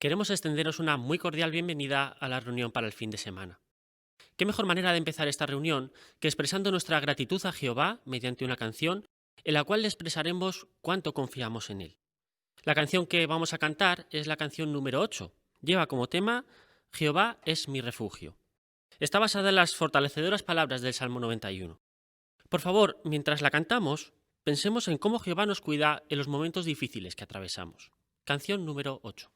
Queremos extenderos una muy cordial bienvenida a la reunión para el fin de semana. ¿Qué mejor manera de empezar esta reunión que expresando nuestra gratitud a Jehová mediante una canción en la cual le expresaremos cuánto confiamos en Él? La canción que vamos a cantar es la canción número 8. Lleva como tema Jehová es mi refugio. Está basada en las fortalecedoras palabras del Salmo 91. Por favor, mientras la cantamos, pensemos en cómo Jehová nos cuida en los momentos difíciles que atravesamos. Canción número 8.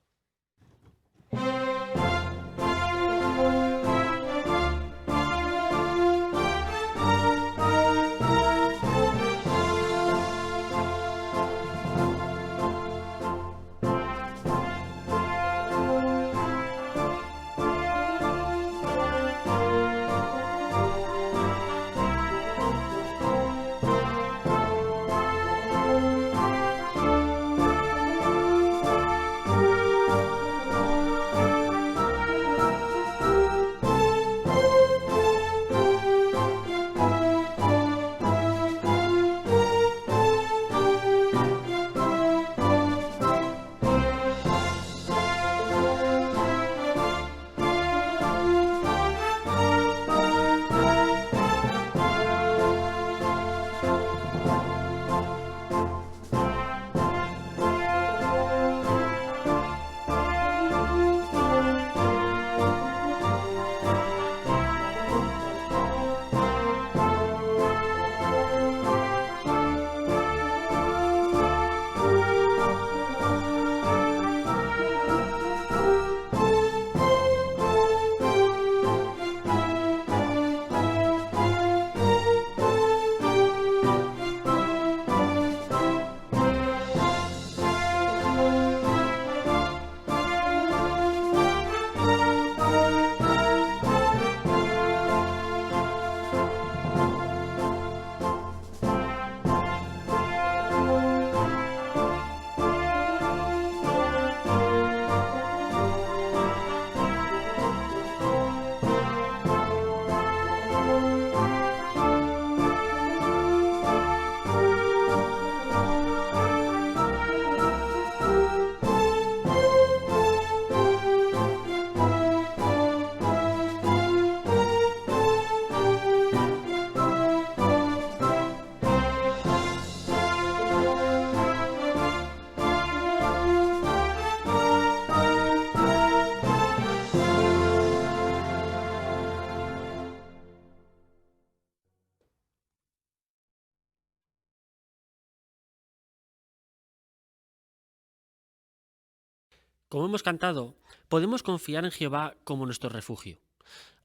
Como hemos cantado, podemos confiar en Jehová como nuestro refugio.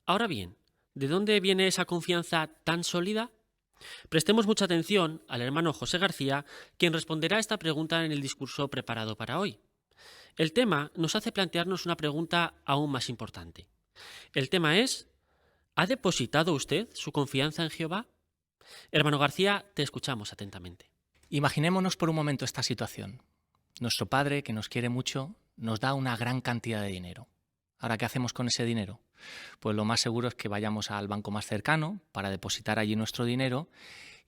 Ahora bien, ¿de dónde viene esa confianza tan sólida? Prestemos mucha atención al hermano José García, quien responderá a esta pregunta en el discurso preparado para hoy. El tema nos hace plantearnos una pregunta aún más importante. El tema es, ¿ha depositado usted su confianza en Jehová? Hermano García, te escuchamos atentamente. Imaginémonos por un momento esta situación. Nuestro padre, que nos quiere mucho, nos da una gran cantidad de dinero. Ahora, ¿qué hacemos con ese dinero? Pues lo más seguro es que vayamos al banco más cercano para depositar allí nuestro dinero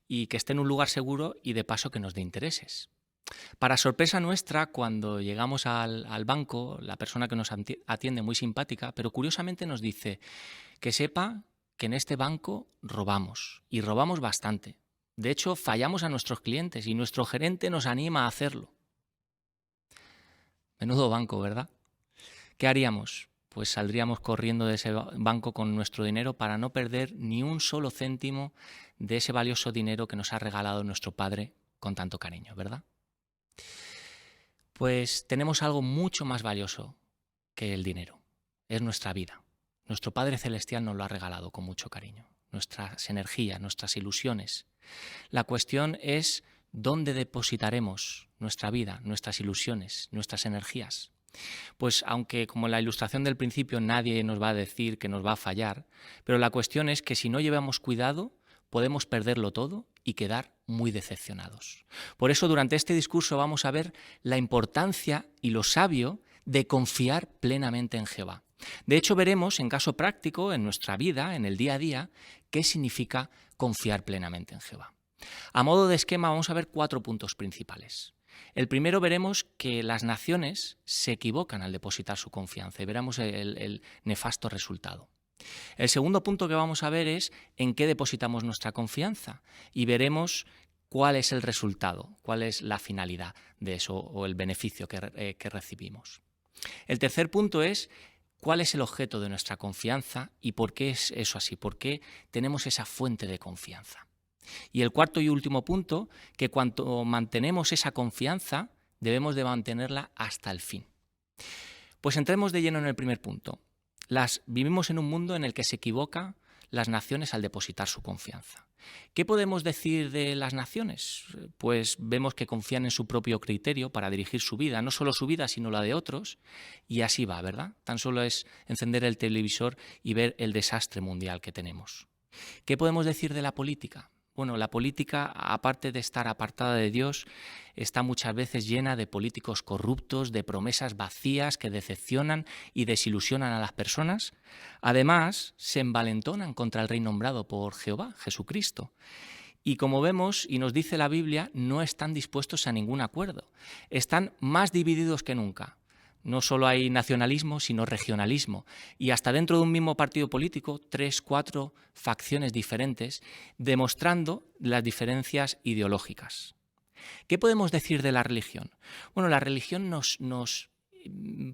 y que esté en un lugar seguro y de paso que nos dé intereses. Para sorpresa nuestra, cuando llegamos al banco, la persona que nos atiende, muy simpática, pero curiosamente nos dice que sepa que en este banco robamos, y robamos bastante. De hecho, fallamos a nuestros clientes y nuestro gerente nos anima a hacerlo. Menudo banco, ¿verdad? ¿Qué haríamos? Pues saldríamos corriendo de ese banco con nuestro dinero para no perder ni un solo céntimo de ese valioso dinero que nos ha regalado nuestro Padre con tanto cariño, ¿verdad? Pues tenemos algo mucho más valioso que el dinero. Es nuestra vida. Nuestro Padre Celestial nos lo ha regalado con mucho cariño. Nuestras energías, nuestras ilusiones. La cuestión es dónde depositaremos nuestra vida, nuestras ilusiones, nuestras energías. Pues aunque como en la ilustración del principio nadie nos va a decir que nos va a fallar, pero la cuestión es que si no llevamos cuidado podemos perderlo todo y quedar muy decepcionados. Por eso durante este discurso vamos a ver la importancia y lo sabio de confiar plenamente en Jehová. De hecho veremos en caso práctico, en nuestra vida, en el día a día, qué significa confiar plenamente en Jehová. A modo de esquema vamos a ver 4 puntos principales. El primero veremos que las naciones se equivocan al depositar su confianza y veremos el nefasto resultado. El segundo punto que vamos a ver es en qué depositamos nuestra confianza y veremos cuál es el resultado, cuál es la finalidad de eso o el beneficio que recibimos. El tercer punto es cuál es el objeto de nuestra confianza y por qué es eso así, por qué tenemos esa fuente de confianza. Y el cuarto y último punto, que cuando mantenemos esa confianza, debemos de mantenerla hasta el fin. Pues entremos de lleno en el primer punto. Vivimos en un mundo en el que se equivocan las naciones al depositar su confianza. ¿Qué podemos decir de las naciones? Pues vemos que confían en su propio criterio para dirigir su vida, no solo su vida, sino la de otros, y así va, ¿verdad? Tan solo es encender el televisor y ver el desastre mundial que tenemos. ¿Qué podemos decir de la política? Bueno, la política, aparte de estar apartada de Dios, está muchas veces llena de políticos corruptos, de promesas vacías que decepcionan y desilusionan a las personas. Además, se envalentonan contra el rey nombrado por Jehová, Jesucristo. Y como vemos, y nos dice la Biblia, no están dispuestos a ningún acuerdo. Están más divididos que nunca. No solo hay nacionalismo, sino regionalismo. Y hasta dentro de un mismo partido político, 3, 4 facciones diferentes, demostrando las diferencias ideológicas. ¿Qué podemos decir de la religión? Bueno, la religión nos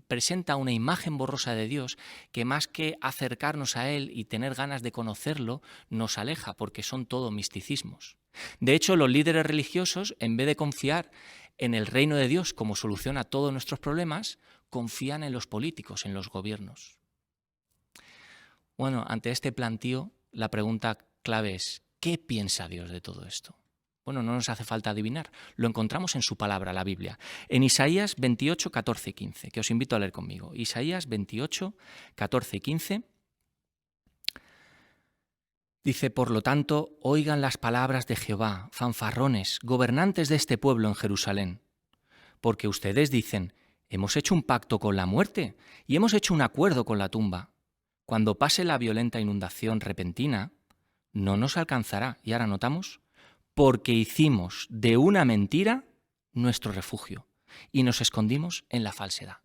presenta una imagen borrosa de Dios que más que acercarnos a Él y tener ganas de conocerlo, nos aleja porque son todo misticismos. De hecho, los líderes religiosos, en vez de confiar en el reino de Dios como solución a todos nuestros problemas, confían en los políticos, en los gobiernos. Bueno, ante este plantío, la pregunta clave es, ¿qué piensa Dios de todo esto? Bueno, no nos hace falta adivinar, lo encontramos en su palabra, la Biblia. En Isaías 28, 14 y 15, que os invito a leer conmigo. Isaías 28, 14 y 15. Dice, por lo tanto, oigan las palabras de Jehová, fanfarrones, gobernantes de este pueblo en Jerusalén. Porque ustedes dicen, hemos hecho un pacto con la muerte y hemos hecho un acuerdo con la tumba. Cuando pase la violenta inundación repentina, no nos alcanzará. Y ahora notamos, porque hicimos de una mentira nuestro refugio y nos escondimos en la falsedad.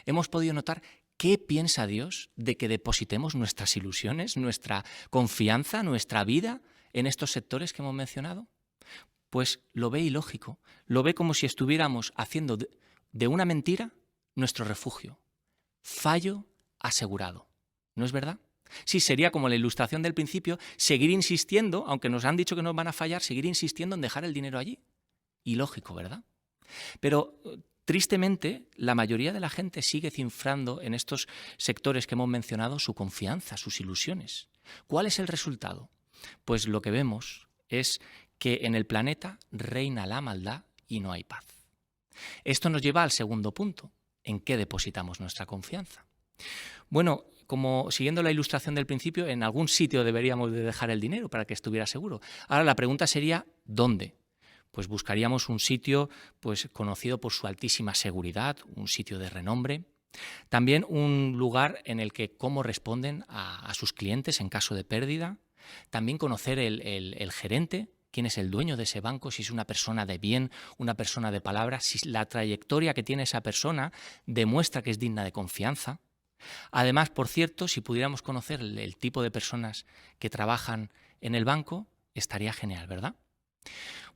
Hemos podido notar qué piensa Dios de que depositemos nuestras ilusiones, nuestra confianza, nuestra vida en estos sectores que hemos mencionado. Pues lo ve ilógico, lo ve como si estuviéramos haciendo de una mentira nuestro refugio. Fallo asegurado. ¿No es verdad? Sí, sería como la ilustración del principio, seguir insistiendo, aunque nos han dicho que nos van a fallar, seguir insistiendo en dejar el dinero allí. Ilógico, ¿verdad? Pero tristemente, la mayoría de la gente sigue cifrando en estos sectores que hemos mencionado su confianza, sus ilusiones. ¿Cuál es el resultado? Pues lo que vemos es que en el planeta reina la maldad y no hay paz. Esto nos lleva al segundo punto, ¿en qué depositamos nuestra confianza? Bueno, como siguiendo la ilustración del principio, en algún sitio deberíamos de dejar el dinero para que estuviera seguro. Ahora la pregunta sería, ¿dónde? Pues buscaríamos un sitio conocido por su altísima seguridad, un sitio de renombre. También un lugar en el que cómo responden a sus clientes en caso de pérdida. También conocer el gerente, quién es el dueño de ese banco, si es una persona de bien, una persona de palabra, si la trayectoria que tiene esa persona demuestra que es digna de confianza. Además, por cierto, si pudiéramos conocer el tipo de personas que trabajan en el banco, estaría genial, ¿verdad?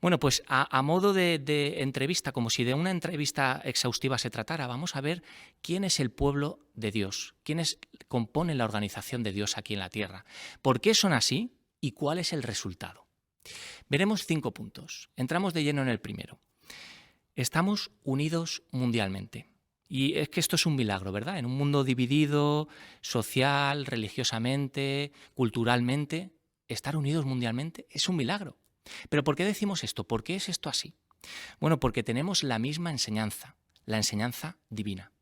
Bueno, pues a modo de entrevista, como si de una entrevista exhaustiva se tratara, vamos a ver quién es el pueblo de Dios, quiénes componen la organización de Dios aquí en la tierra, por qué son así y cuál es el resultado. Veremos 5 puntos. Entramos de lleno en el primero. Estamos unidos mundialmente. Y es que esto es un milagro, ¿verdad? En un mundo dividido, social, religiosamente, culturalmente, estar unidos mundialmente es un milagro. ¿Pero por qué decimos esto? ¿Por qué es esto así? Bueno, porque tenemos la misma enseñanza, la enseñanza divina.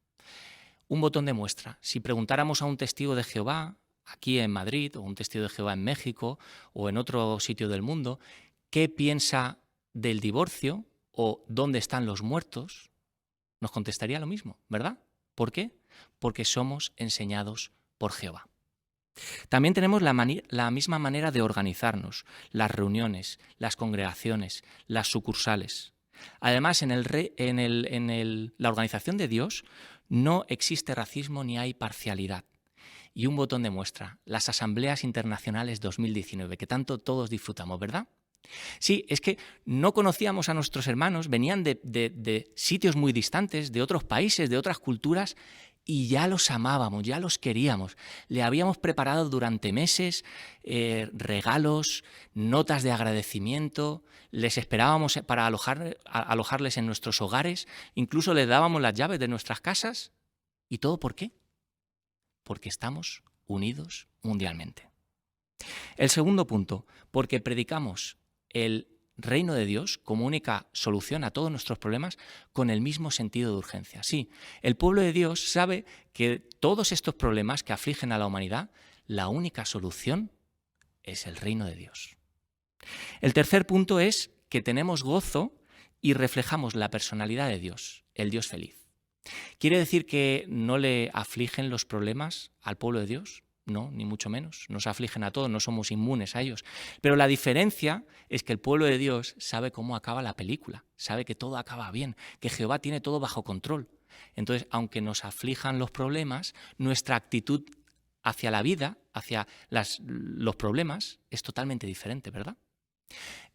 Un botón de muestra. Si preguntáramos a un testigo de Jehová, aquí en Madrid, o un testigo de Jehová en México, o en otro sitio del mundo, ¿qué piensa del divorcio o dónde están los muertos? Nos contestaría lo mismo, ¿verdad? ¿Por qué? Porque somos enseñados por Jehová. También tenemos la misma manera de organizarnos, las reuniones, las congregaciones, las sucursales. Además, la organización de Dios no existe racismo ni hay parcialidad. Y un botón de muestra, las Asambleas Internacionales 2019, que tanto todos disfrutamos, ¿verdad? Sí, es que no conocíamos a nuestros hermanos, venían de sitios muy distantes, de otros países, de otras culturas, y ya los amábamos, ya los queríamos. Le habíamos preparado durante meses regalos, notas de agradecimiento, les esperábamos para alojarles en nuestros hogares, incluso les dábamos las llaves de nuestras casas. ¿Y todo por qué? Porque estamos unidos mundialmente. El segundo punto, porque predicamos el reino de Dios como única solución a todos nuestros problemas con el mismo sentido de urgencia. Sí, el pueblo de Dios sabe que todos estos problemas que afligen a la humanidad, la única solución es el reino de Dios. El tercer punto es que tenemos gozo y reflejamos la personalidad de Dios, el Dios feliz. ¿Quiere decir que no le afligen los problemas al pueblo de Dios? No, ni mucho menos. Nos afligen a todos, no somos inmunes a ellos. Pero la diferencia es que el pueblo de Dios sabe cómo acaba la película, sabe que todo acaba bien, que Jehová tiene todo bajo control. Entonces, aunque nos aflijan los problemas, nuestra actitud hacia la vida, hacia los problemas, es totalmente diferente, ¿verdad?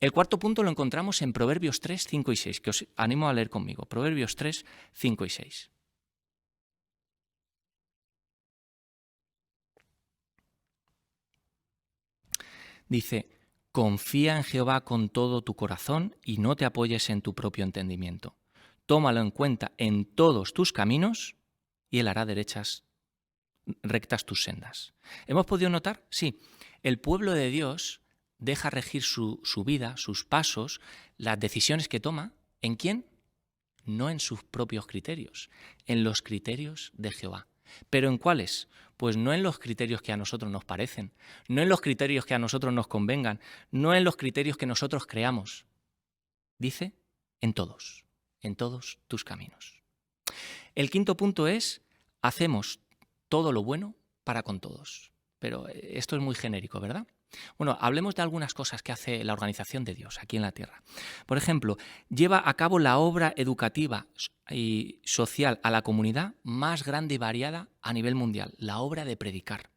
El cuarto punto lo encontramos en Proverbios 3, 5 y 6, que os animo a leer conmigo. Proverbios 3, 5 y 6. Dice, confía en Jehová con todo tu corazón y no te apoyes en tu propio entendimiento. Tómalo en cuenta en todos tus caminos y Él hará rectas tus sendas. ¿Hemos podido notar? Sí, el pueblo de Dios deja regir su vida, sus pasos, las decisiones que toma. ¿En quién? No en sus propios criterios, en los criterios de Jehová. ¿Pero en cuáles? Pues no en los criterios que a nosotros nos parecen, no en los criterios que a nosotros nos convengan, no en los criterios que nosotros creamos. Dice, en todos tus caminos. El quinto punto es, hacemos todo lo bueno para con todos. Pero esto es muy genérico, ¿verdad? Bueno, hablemos de algunas cosas que hace la organización de Dios aquí en la tierra. Por ejemplo, lleva a cabo la obra educativa y social a la comunidad más grande y variada a nivel mundial, la obra de predicar.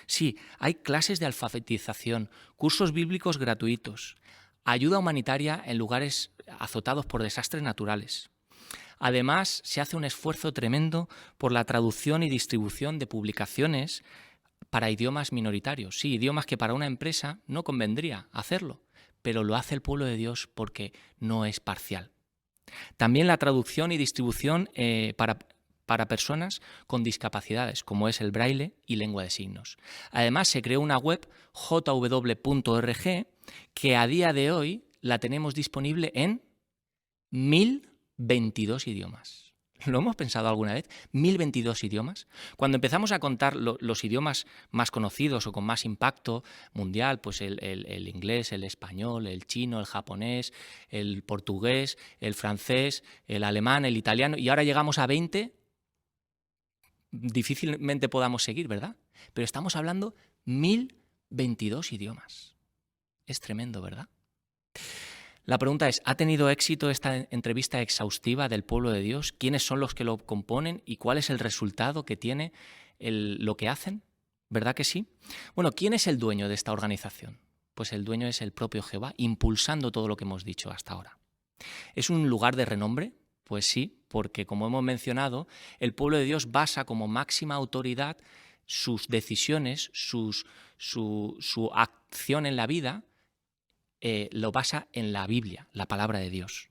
Sí, hay clases de alfabetización, cursos bíblicos gratuitos, ayuda humanitaria en lugares azotados por desastres naturales. Además, se hace un esfuerzo tremendo por la traducción y distribución de publicaciones para idiomas minoritarios. Sí, idiomas que para una empresa no convendría hacerlo, pero lo hace el pueblo de Dios porque no es parcial. También la traducción y distribución para personas con discapacidades, como es el braille y lengua de signos. Además, se creó una web, jw.org, que a día de hoy la tenemos disponible en 1022 idiomas. ¿Lo hemos pensado alguna vez? 1022 idiomas. Cuando empezamos a contar los idiomas más conocidos o con más impacto mundial, pues el inglés, el español, el chino, el japonés, el portugués, el francés, el alemán, el italiano, y ahora llegamos a 20, difícilmente podamos seguir, ¿verdad? Pero estamos hablando 1022 idiomas. Es tremendo, ¿verdad? La pregunta es, ¿ha tenido éxito esta entrevista exhaustiva del pueblo de Dios? ¿Quiénes son los que lo componen y cuál es el resultado que tiene lo que hacen? ¿Verdad que sí? Bueno, ¿quién es el dueño de esta organización? Pues el dueño es el propio Jehová, impulsando todo lo que hemos dicho hasta ahora. ¿Es un lugar de renombre? Pues sí, porque como hemos mencionado, el pueblo de Dios basa como máxima autoridad sus decisiones, su acción en la vida, lo basa en la Biblia, la palabra de Dios.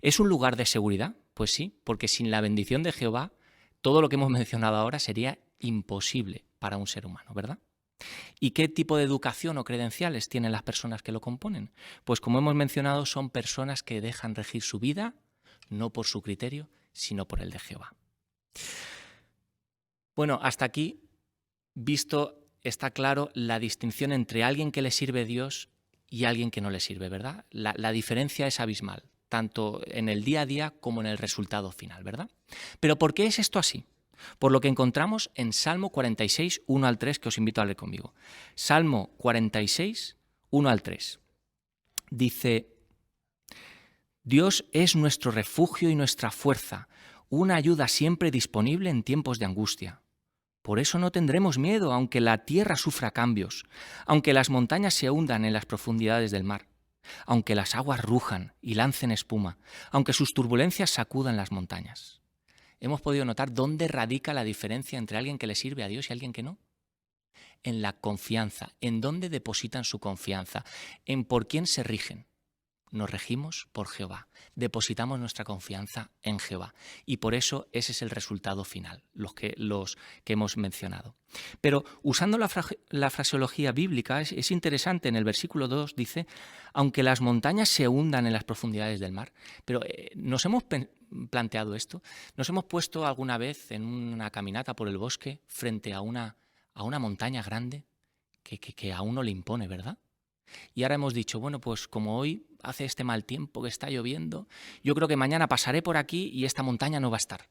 ¿Es un lugar de seguridad? Pues sí, porque sin la bendición de Jehová, todo lo que hemos mencionado ahora sería imposible para un ser humano, ¿verdad? ¿Y qué tipo de educación o credenciales tienen las personas que lo componen? Pues como hemos mencionado, son personas que dejan regir su vida, no por su criterio, sino por el de Jehová. Bueno, hasta aquí, está claro la distinción entre alguien que le sirve a Dios y alguien que no le sirve, ¿verdad? La diferencia es abismal, tanto en el día a día como en el resultado final, ¿verdad? Pero ¿por qué es esto así? Por lo que encontramos en Salmo 46, 1 al 3, que os invito a leer conmigo. Salmo 46, 1 al 3. Dice Dios es nuestro refugio y nuestra fuerza, una ayuda siempre disponible en tiempos de angustia. Por eso no tendremos miedo, aunque la tierra sufra cambios, aunque las montañas se hundan en las profundidades del mar, aunque las aguas rujan y lancen espuma, aunque sus turbulencias sacudan las montañas. ¿Hemos podido notar dónde radica la diferencia entre alguien que le sirve a Dios y alguien que no? En la confianza, en dónde depositan su confianza, en por quién se rigen. Nos regimos por Jehová, depositamos nuestra confianza en Jehová y por eso ese es el resultado final, los que hemos mencionado. Pero usando la fraseología bíblica es interesante, en el versículo 2 dice, aunque las montañas se hundan en las profundidades del mar, pero nos hemos planteado esto, nos hemos puesto alguna vez en una caminata por el bosque frente a una montaña grande que a uno le impone, ¿verdad? Y ahora hemos dicho, bueno, pues como hoy hace este mal tiempo, que está lloviendo, yo creo que mañana pasaré por aquí y esta montaña no va a estar.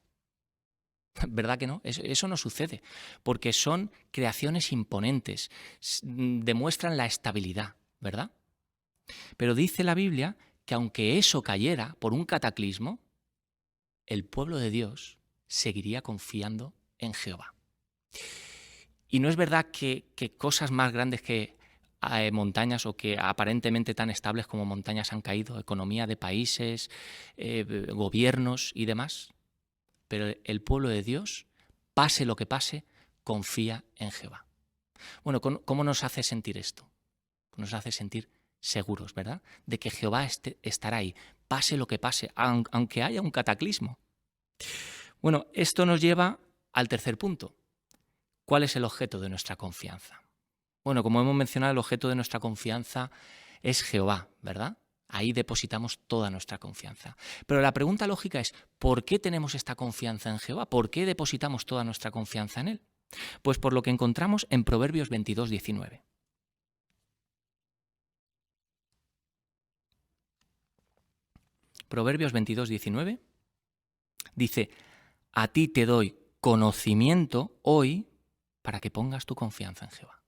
¿Verdad que no? Eso no sucede, porque son creaciones imponentes, demuestran la estabilidad, ¿verdad? Pero dice la Biblia que aunque eso cayera por un cataclismo, el pueblo de Dios seguiría confiando en Jehová. Y no es verdad que cosas más grandes que montañas o que aparentemente tan estables como montañas han caído, economía de países, gobiernos y demás, pero el pueblo de Dios, pase lo que pase, confía en Jehová. Bueno, ¿cómo nos hace sentir esto? Nos hace sentir seguros, ¿verdad? De que Jehová estará ahí, pase lo que pase, aunque haya un cataclismo. Bueno, esto nos lleva al tercer punto. ¿Cuál es el objeto de nuestra confianza? Bueno, como hemos mencionado, el objeto de nuestra confianza es Jehová, ¿verdad? Ahí depositamos toda nuestra confianza. Pero la pregunta lógica es, ¿por qué tenemos esta confianza en Jehová? ¿Por qué depositamos toda nuestra confianza en Él? Pues por lo que encontramos en Proverbios 22, 19. Proverbios 22, 19 dice, a ti te doy conocimiento hoy para que pongas tu confianza en Jehová.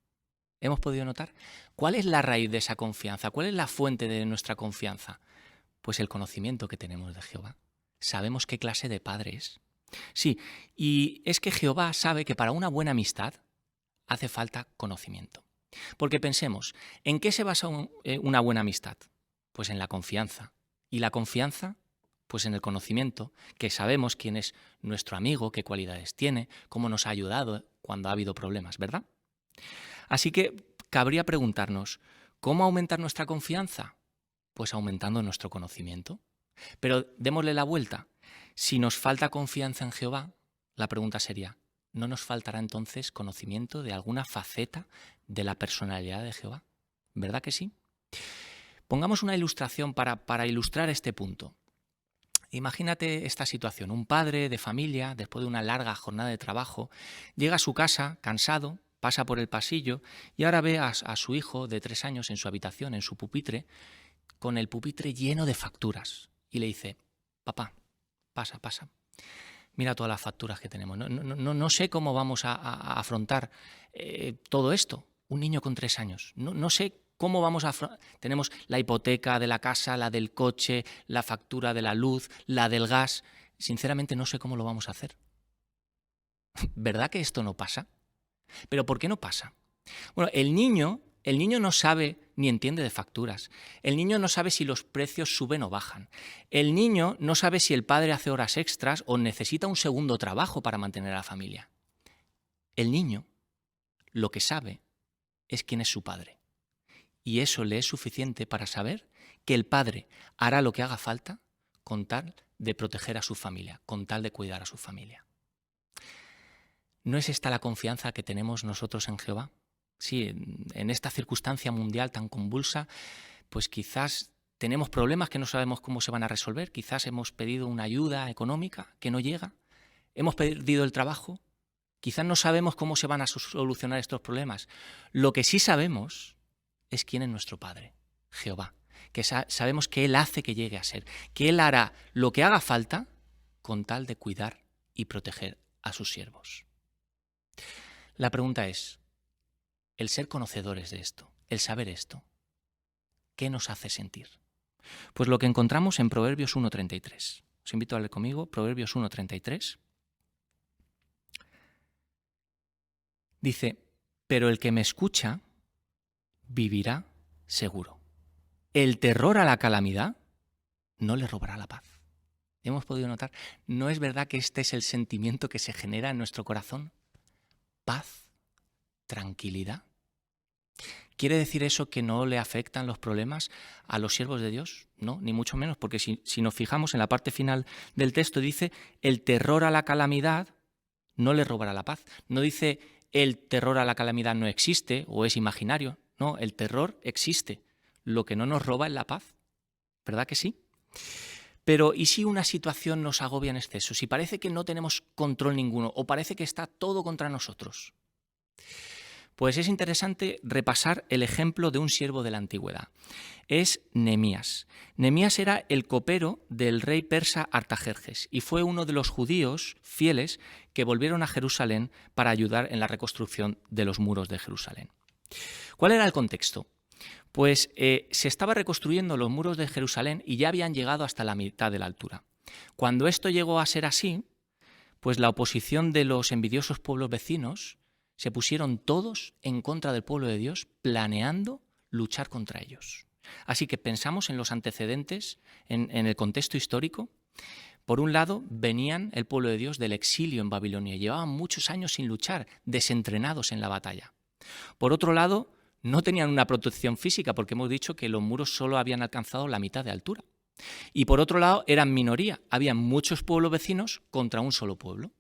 ¿Hemos podido notar? ¿Cuál es la raíz de esa confianza? ¿Cuál es la fuente de nuestra confianza? Pues el conocimiento que tenemos de Jehová. Sabemos qué clase de padre es. Sí, y es que Jehová sabe que para una buena amistad hace falta conocimiento. Porque pensemos, ¿en qué se basa una buena amistad? Pues en la confianza. ¿Y la confianza? Pues en el conocimiento, que sabemos quién es nuestro amigo, qué cualidades tiene, cómo nos ha ayudado cuando ha habido problemas, ¿verdad? Así que cabría preguntarnos, ¿cómo aumentar nuestra confianza? Pues aumentando nuestro conocimiento. Pero démosle la vuelta. Si nos falta confianza en Jehová, la pregunta sería, ¿no nos faltará entonces conocimiento de alguna faceta de la personalidad de Jehová? ¿Verdad que sí? Pongamos una ilustración para ilustrar este punto. Imagínate esta situación. Un padre de familia, después de una larga jornada de trabajo, llega a su casa cansado, pasa por el pasillo y ahora ve a su hijo de 3 años en su habitación, en su pupitre, con el pupitre lleno de facturas. Y le dice, papá, pasa, mira todas las facturas que tenemos. No sé cómo vamos a afrontar todo esto. Un niño con 3 años. No sé cómo vamos a afrontar. Tenemos la hipoteca de la casa, la del coche, la factura de la luz, la del gas. Sinceramente no sé cómo lo vamos a hacer. ¿Verdad que esto no pasa? ¿Pero por qué no pasa? Bueno, el niño no sabe ni entiende de facturas. El niño no sabe si los precios suben o bajan. El niño no sabe si el padre hace horas extras o necesita un segundo trabajo para mantener a la familia. El niño lo que sabe es quién es su padre. Y eso le es suficiente para saber que el padre hará lo que haga falta con tal de proteger a su familia, con tal de cuidar a su familia. ¿No es esta la confianza que tenemos nosotros en Jehová? Sí, en esta circunstancia mundial tan convulsa, pues quizás tenemos problemas que no sabemos cómo se van a resolver, quizás hemos pedido una ayuda económica que no llega, hemos perdido el trabajo, quizás no sabemos cómo se van a solucionar estos problemas. Lo que sí sabemos es quién es nuestro Padre, Jehová, que sabemos que Él hace que llegue a ser, que Él hará lo que haga falta con tal de cuidar y proteger a sus siervos. La pregunta es, el ser conocedores de esto, el saber esto, ¿qué nos hace sentir? Pues lo que encontramos en Proverbios 1:33. Os invito a leer conmigo Proverbios 1:33. Dice, pero el que me escucha vivirá seguro. El terror a la calamidad no le robará la paz. Hemos podido notar, ¿no es verdad que este es el sentimiento que se genera en nuestro corazón? Paz, tranquilidad. ¿Quiere decir eso que no le afectan los problemas a los siervos de Dios? No, ni mucho menos, porque si nos fijamos en la parte final del texto dice, el terror a la calamidad no le robará la paz. No dice, el terror a la calamidad no existe o es imaginario. No, el terror existe. Lo que no nos roba es la paz. ¿Verdad que sí? Pero ¿y si una situación nos agobia en exceso? Si parece que no tenemos control ninguno o parece que está todo contra nosotros. Pues es interesante repasar el ejemplo de un siervo de la antigüedad. Es Nehemías. Nehemías era el copero del rey persa Artajerjes y fue uno de los judíos fieles que volvieron a Jerusalén para ayudar en la reconstrucción de los muros de Jerusalén. ¿Cuál era el contexto? Pues se estaba reconstruyendo los muros de Jerusalén y ya habían llegado hasta la mitad de la altura. Cuando esto llegó a ser así, pues la oposición de los envidiosos pueblos vecinos se pusieron todos en contra del pueblo de Dios, planeando luchar contra ellos. Así que pensamos en los antecedentes, en el contexto histórico. Por un lado, venían el pueblo de Dios del exilio en Babilonia, llevaban muchos años sin luchar, desentrenados en la batalla. Por otro lado, no tenían una protección física, porque hemos dicho que los muros solo habían alcanzado la mitad de altura. Y por otro lado, eran minoría, había muchos pueblos vecinos contra un solo pueblo.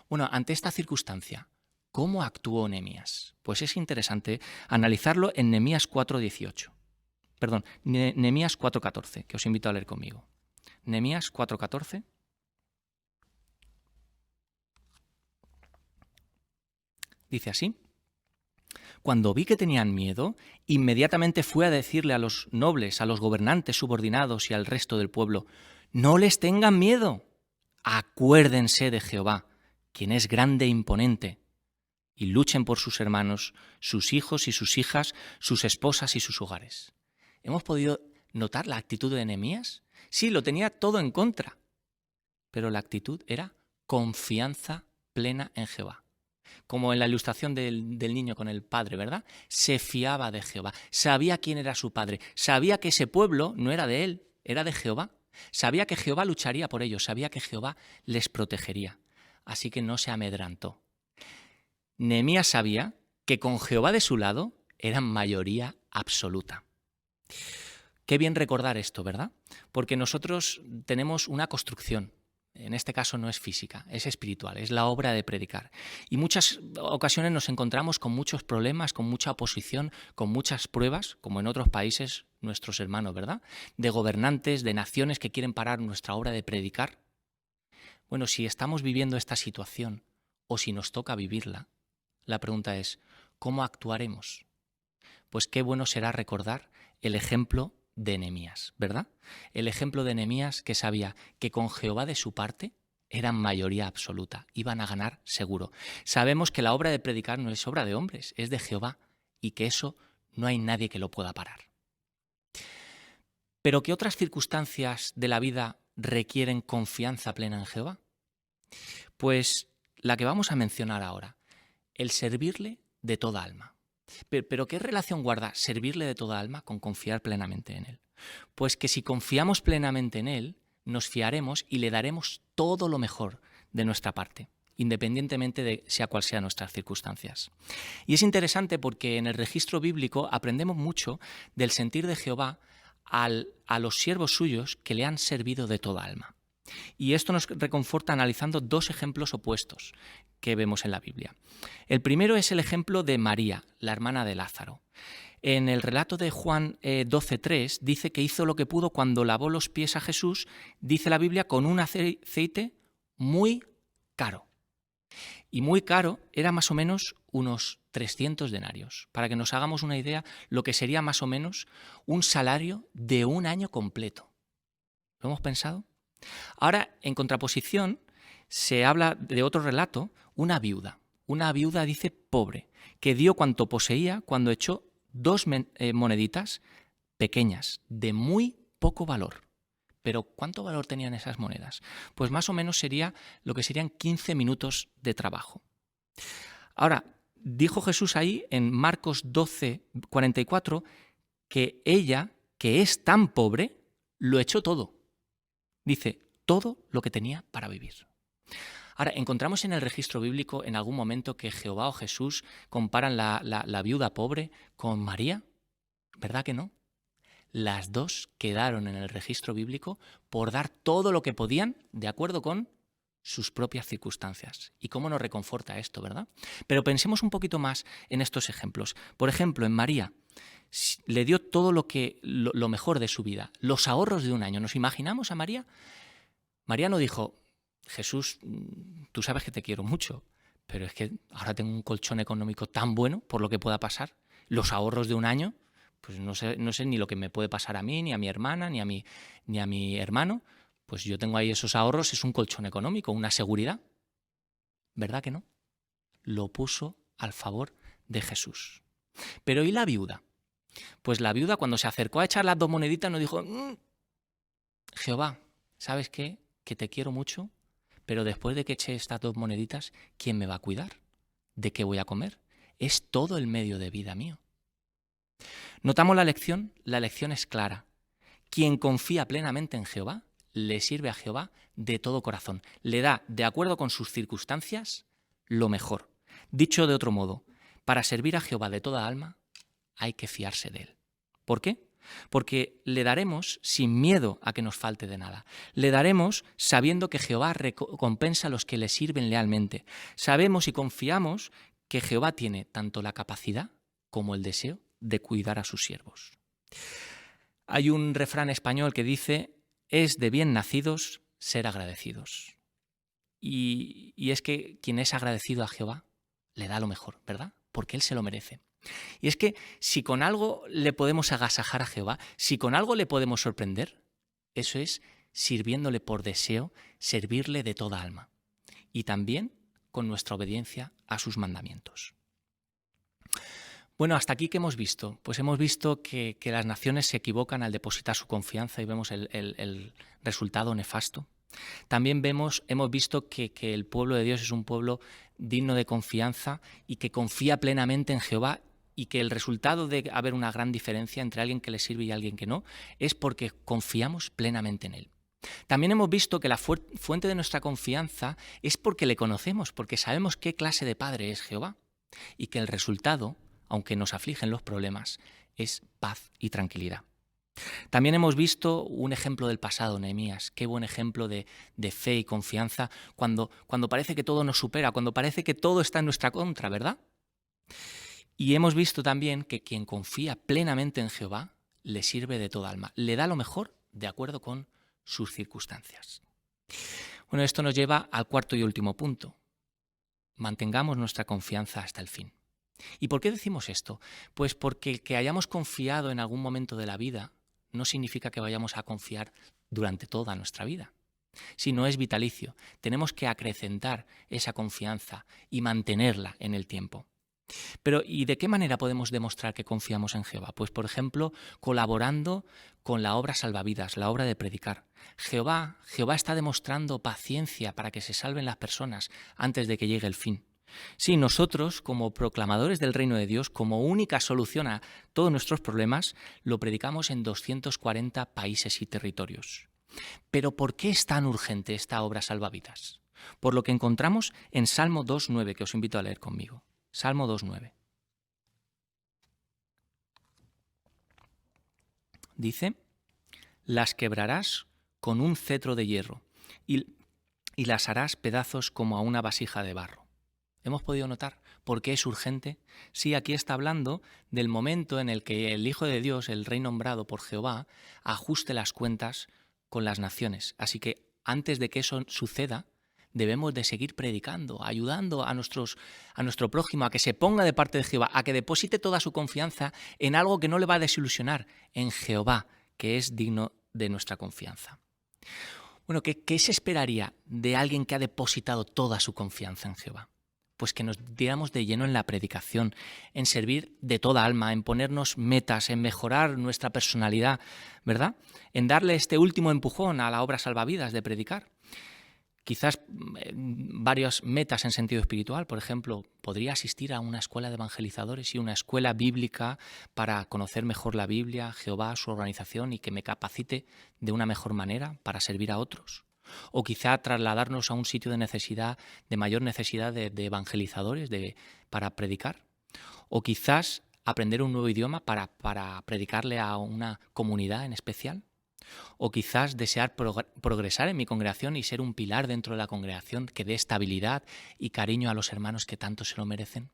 Bueno, ante esta circunstancia, ¿cómo actuó Nehemías? Pues es interesante analizarlo en Nehemías 4:18. Perdón, Nehemías 4:14, que os invito a leer conmigo. Nehemías 4:14. Dice así: cuando vi que tenían miedo, inmediatamente fui a decirle a los nobles, a los gobernantes subordinados y al resto del pueblo, no les tengan miedo, acuérdense de Jehová, quien es grande e imponente, y luchen por sus hermanos, sus hijos y sus hijas, sus esposas y sus hogares. ¿Hemos podido notar la actitud de Nehemías? Sí, lo tenía todo en contra, pero la actitud era confianza plena en Jehová. Como en la ilustración del niño con el padre, ¿verdad? Se fiaba de Jehová, sabía quién era su padre, sabía que ese pueblo no era de él, era de Jehová. Sabía que Jehová lucharía por ellos, sabía que Jehová les protegería. Así que no se amedrantó. Nehemías sabía que con Jehová de su lado eran mayoría absoluta. Qué bien recordar esto, ¿verdad? Porque nosotros tenemos una construcción. En este caso no es física, es espiritual, es la obra de predicar. Y muchas ocasiones nos encontramos con muchos problemas, con mucha oposición, con muchas pruebas, como en otros países, nuestros hermanos, ¿verdad? De gobernantes, de naciones que quieren parar nuestra obra de predicar. Bueno, si estamos viviendo esta situación o si nos toca vivirla, la pregunta es, ¿cómo actuaremos? Pues qué bueno será recordar el ejemplo de Nehemías, ¿verdad? El ejemplo de Nehemías que sabía que con Jehová de su parte eran mayoría absoluta, iban a ganar seguro. Sabemos que la obra de predicar no es obra de hombres, es de Jehová y que eso no hay nadie que lo pueda parar. ¿Pero qué otras circunstancias de la vida requieren confianza plena en Jehová? Pues la que vamos a mencionar ahora, el servirle de toda alma. ¿Pero qué relación guarda servirle de toda alma con confiar plenamente en él? Pues que si confiamos plenamente en él, nos fiaremos y le daremos todo lo mejor de nuestra parte, independientemente de sea cual sean nuestras circunstancias. Y es interesante porque en el registro bíblico aprendemos mucho del sentir de Jehová a los siervos suyos que le han servido de toda alma. Y esto nos reconforta analizando dos ejemplos opuestos que vemos en la Biblia. El primero es el ejemplo de María, la hermana de Lázaro. En el relato de Juan 12:3 dice que hizo lo que pudo cuando lavó los pies a Jesús, dice la Biblia, con un aceite muy caro. Y muy caro era más o menos unos 300 denarios. Para que nos hagamos una idea, lo que sería más o menos un salario de un año completo. ¿Lo hemos pensado? Ahora, en contraposición, se habla de otro relato, una viuda. Una viuda, dice, pobre, que dio cuanto poseía cuando echó 2 moneditas pequeñas, de muy poco valor. Pero ¿cuánto valor tenían esas monedas? Pues más o menos sería lo que serían 15 minutos de trabajo. Ahora, dijo Jesús ahí en Marcos 12, 44, que ella, que es tan pobre, lo echó todo. Dice, todo lo que tenía para vivir. Ahora, encontramos en el registro bíblico en algún momento que Jehová o Jesús comparan la viuda pobre con María. ¿Verdad que no? Las dos quedaron en el registro bíblico por dar todo lo que podían de acuerdo con sus propias circunstancias. ¿Y cómo nos reconforta esto, verdad? Pero pensemos un poquito más en estos ejemplos. Por ejemplo, en María le dio todo lo mejor de su vida, los ahorros de un año. ¿Nos imaginamos a María? María no dijo, Jesús, tú sabes que te quiero mucho, pero es que ahora tengo un colchón económico tan bueno por lo que pueda pasar. Los ahorros de un año, pues no sé ni lo que me puede pasar a mí, ni a mi hermana, ni a mi hermano. Pues yo tengo ahí esos ahorros, es un colchón económico, una seguridad. ¿Verdad que no? Lo puso al favor de Jesús. Pero ¿y la viuda? Pues la viuda, cuando se acercó a echar las 2 moneditas, no dijo, Jehová, ¿sabes qué? Que te quiero mucho, pero después de que eche estas 2 moneditas, ¿quién me va a cuidar? ¿De qué voy a comer? Es todo el medio de vida mío. ¿Notamos la lección? La lección es clara. Quien confía plenamente en Jehová, le sirve a Jehová de todo corazón. Le da, de acuerdo con sus circunstancias, lo mejor. Dicho de otro modo, para servir a Jehová de toda alma, hay que fiarse de él. ¿Por qué? Porque le daremos sin miedo a que nos falte de nada. Le daremos sabiendo que Jehová recompensa a los que le sirven lealmente. Sabemos y confiamos que Jehová tiene tanto la capacidad como el deseo de cuidar a sus siervos. Hay un refrán español que dice, es de bien nacidos ser agradecidos. Y es que quien es agradecido a Jehová le da lo mejor, ¿verdad? Porque él se lo merece. Y es que si con algo le podemos agasajar a Jehová, si con algo le podemos sorprender, eso es sirviéndole por deseo, servirle de toda alma. Y también con nuestra obediencia a sus mandamientos. Bueno, hasta aquí, ¿qué hemos visto? Pues hemos visto que las naciones se equivocan al depositar su confianza y vemos el resultado nefasto. También hemos visto que el pueblo de Dios es un pueblo digno de confianza y que confía plenamente en Jehová, y que el resultado de haber una gran diferencia entre alguien que le sirve y alguien que no es porque confiamos plenamente en él. También hemos visto que la fuente de nuestra confianza es porque le conocemos, porque sabemos qué clase de Padre es Jehová, y que el resultado, aunque nos afligen los problemas, es paz y tranquilidad. También hemos visto un ejemplo del pasado, Nehemías. Qué buen ejemplo de fe y confianza cuando parece que todo nos supera, cuando parece que todo está en nuestra contra, ¿verdad? Y hemos visto también que quien confía plenamente en Jehová le sirve de toda alma, le da lo mejor de acuerdo con sus circunstancias. Bueno, esto nos lleva al cuarto y último punto. Mantengamos nuestra confianza hasta el fin. ¿Y por qué decimos esto? Pues porque que hayamos confiado en algún momento de la vida no significa que vayamos a confiar durante toda nuestra vida. Si no, es vitalicio. Tenemos que acrecentar esa confianza y mantenerla en el tiempo. Pero ¿y de qué manera podemos demostrar que confiamos en Jehová? Pues, por ejemplo, colaborando con la obra salvavidas, la obra de predicar. Jehová está demostrando paciencia para que se salven las personas antes de que llegue el fin. Sí, nosotros, como proclamadores del reino de Dios, como única solución a todos nuestros problemas, lo predicamos en 240 países y territorios. Pero ¿por qué es tan urgente esta obra salvavidas? Por lo que encontramos en Salmo 2.9, que os invito a leer conmigo. Salmo 2.9. Dice, las quebrarás con un cetro de hierro y las harás pedazos como a una vasija de barro. ¿Hemos podido notar por qué es urgente? Sí, aquí está hablando del momento en el que el Hijo de Dios, el Rey nombrado por Jehová, ajuste las cuentas con las naciones. Así que antes de que eso suceda, debemos de seguir predicando, ayudando a nuestro prójimo a que se ponga de parte de Jehová, a que deposite toda su confianza en algo que no le va a desilusionar, en Jehová, que es digno de nuestra confianza. Bueno, ¿qué se esperaría de alguien que ha depositado toda su confianza en Jehová? pues que nos diéramos de lleno en la predicación, en servir de toda alma, en ponernos metas, en mejorar nuestra personalidad, ¿verdad? En darle este último empujón a la obra salvavidas de predicar. Quizás varias metas en sentido espiritual. Por ejemplo, podría asistir a una escuela de evangelizadores y una escuela bíblica para conocer mejor la Biblia, Jehová, su organización y que me capacite de una mejor manera para servir a otros. O quizá trasladarnos a un sitio de necesidad, de mayor necesidad de evangelizadores para predicar. O quizás aprender un nuevo idioma para predicarle a una comunidad en especial. O quizás desear progresar en mi congregación y ser un pilar dentro de la congregación que dé estabilidad y cariño a los hermanos que tanto se lo merecen.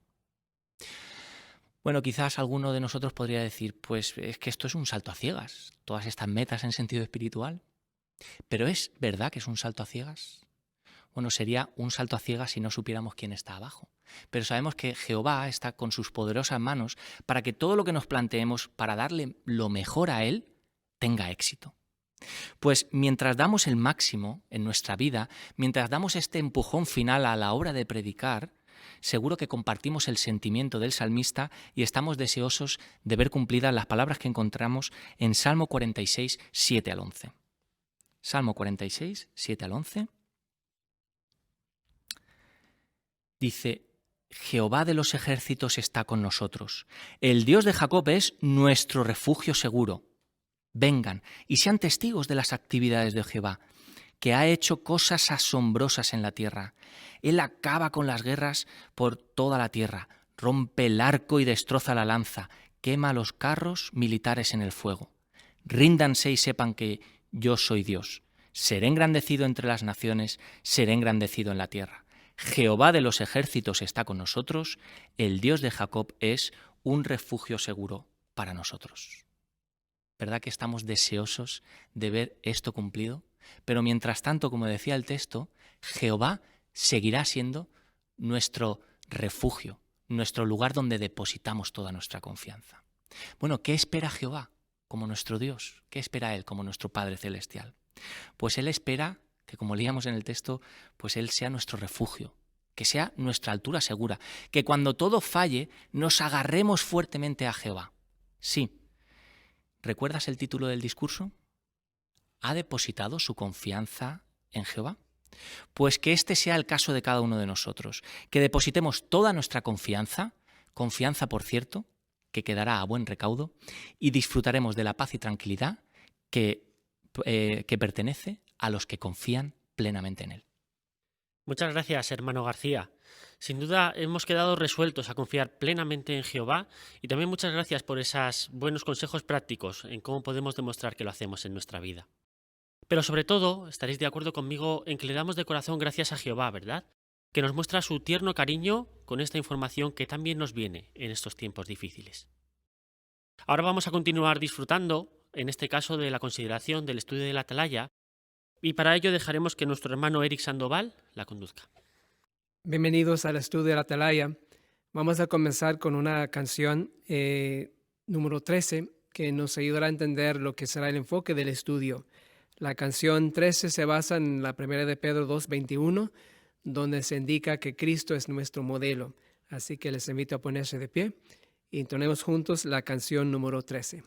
Bueno, quizás alguno de nosotros podría decir, pues es que esto es un salto a ciegas, todas estas metas en sentido espiritual. ¿Pero es verdad que es un salto a ciegas? Bueno, sería un salto a ciegas si no supiéramos quién está abajo. Pero sabemos que Jehová está con sus poderosas manos para que todo lo que nos planteemos para darle lo mejor a Él tenga éxito. Pues mientras damos el máximo en nuestra vida, mientras damos este empujón final a la obra de predicar, seguro que compartimos el sentimiento del salmista y estamos deseosos de ver cumplidas las palabras que encontramos en Salmo 46, 7 al 11. Salmo 46, 7 al 11. Dice: Jehová de los ejércitos está con nosotros. El Dios de Jacob es nuestro refugio seguro. Vengan y sean testigos de las actividades de Jehová, que ha hecho cosas asombrosas en la tierra. Él acaba con las guerras por toda la tierra, rompe el arco y destroza la lanza, quema los carros militares en el fuego. Ríndanse y sepan que yo soy Dios. Seré engrandecido entre las naciones, seré engrandecido en la tierra. Jehová de los ejércitos está con nosotros, el Dios de Jacob es un refugio seguro para nosotros. ¿Verdad que estamos deseosos de ver esto cumplido? Pero mientras tanto, como decía el texto, Jehová seguirá siendo nuestro refugio, nuestro lugar donde depositamos toda nuestra confianza. Bueno, ¿qué espera Jehová como nuestro Dios? ¿Qué espera Él como nuestro Padre Celestial? Pues Él espera que, como leíamos en el texto, pues Él sea nuestro refugio, que sea nuestra altura segura, que cuando todo falle nos agarremos fuertemente a Jehová. Sí. ¿Recuerdas el título del discurso? ¿Ha depositado su confianza en Jehová? Pues que este sea el caso de cada uno de nosotros, que depositemos toda nuestra confianza, por cierto, que quedará a buen recaudo, y disfrutaremos de la paz y tranquilidad que pertenece a los que confían plenamente en Él. Muchas gracias, hermano García. Sin duda hemos quedado resueltos a confiar plenamente en Jehová y también muchas gracias por esos buenos consejos prácticos en cómo podemos demostrar que lo hacemos en nuestra vida. Pero sobre todo, estaréis de acuerdo conmigo en que le damos de corazón gracias a Jehová, ¿verdad? Que nos muestra su tierno cariño con esta información que también nos viene en estos tiempos difíciles. Ahora vamos a continuar disfrutando, en este caso, de la consideración del estudio de la Atalaya, y para ello dejaremos que nuestro hermano Eric Sandoval la conduzca. Bienvenidos al estudio de la Atalaya. Vamos a comenzar con una canción número 13 que nos ayudará a entender lo que será el enfoque del estudio. La canción 13 se basa en la primera de Pedro 2:21, donde se indica que Cristo es nuestro modelo. Así que les invito a ponerse de pie y entonemos juntos la canción número 13.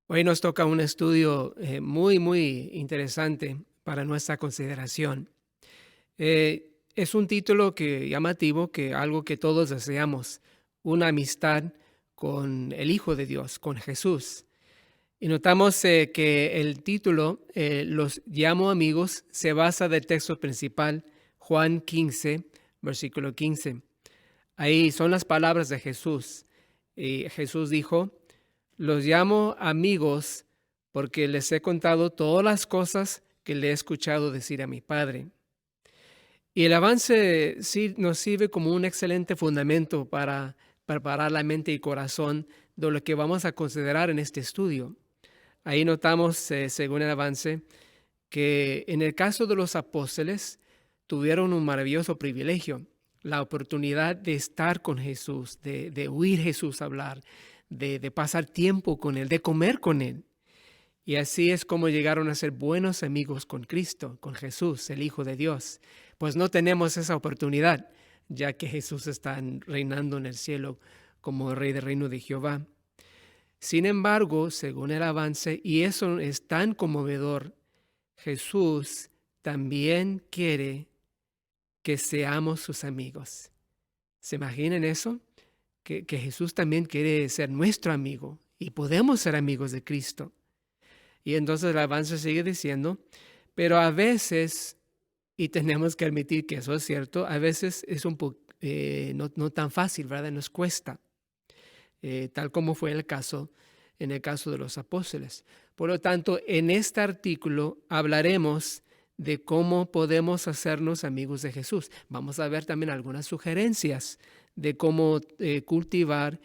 Hoy nos toca un estudio muy interesante para nuestra consideración. Es un título llamativo, que algo que todos deseamos, una amistad con el Hijo de Dios, con Jesús. Y notamos que el título, Los llamo amigos, se basa del texto principal, Juan 15, versículo 15. Ahí son las palabras de Jesús. Y Jesús dijo: los llamo amigos porque les he contado todas las cosas que le he escuchado decir a mi Padre. Y el avance sí nos sirve como un excelente fundamento para preparar la mente y corazón de lo que vamos a considerar en este estudio. Ahí notamos, según el avance, que en el caso de los apóstoles tuvieron un maravilloso privilegio, la oportunidad de estar con Jesús, de oír Jesús hablar, de pasar tiempo con Él, de comer con Él. Y así es como llegaron a ser buenos amigos con Cristo, con Jesús, el Hijo de Dios. Pues no tenemos esa oportunidad, ya que Jesús está reinando en el cielo como Rey del reino de Jehová. Sin embargo, según el avance, y eso es tan conmovedor, Jesús también quiere que seamos sus amigos. ¿Se imaginan eso? Que Jesús también quiere ser nuestro amigo y podemos ser amigos de Cristo. Y entonces el avance sigue diciendo, pero a veces, y tenemos que admitir que eso es cierto, a veces es un poco no tan fácil, ¿verdad? Nos cuesta, tal como fue en el caso de los apóstoles. Por lo tanto, en este artículo hablaremos de cómo podemos hacernos amigos de Jesús. Vamos a ver también algunas sugerencias de cómo cultivar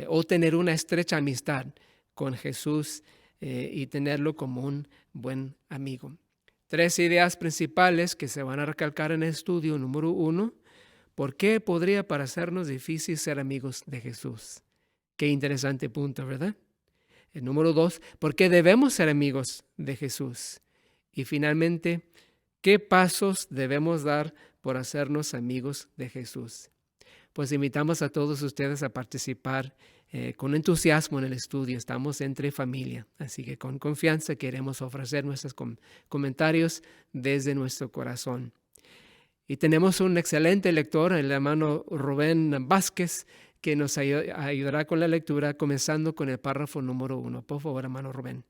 o tener una estrecha amistad con Jesús y tenerlo como un buen amigo. 3 ideas principales que se van a recalcar en el estudio. Número 1, ¿por qué podría parecernos difícil ser amigos de Jesús? Qué interesante punto, ¿verdad? El número 2, ¿por qué debemos ser amigos de Jesús? Y finalmente, ¿qué pasos debemos dar por hacernos amigos de Jesús? Pues invitamos a todos ustedes a participar con entusiasmo en el estudio. Estamos entre familia, así que con confianza queremos ofrecer nuestros comentarios desde nuestro corazón. Y tenemos un excelente lector, el hermano Rubén Vázquez, que nos ayudará con la lectura, comenzando con el párrafo número 1. Por favor, hermano Rubén.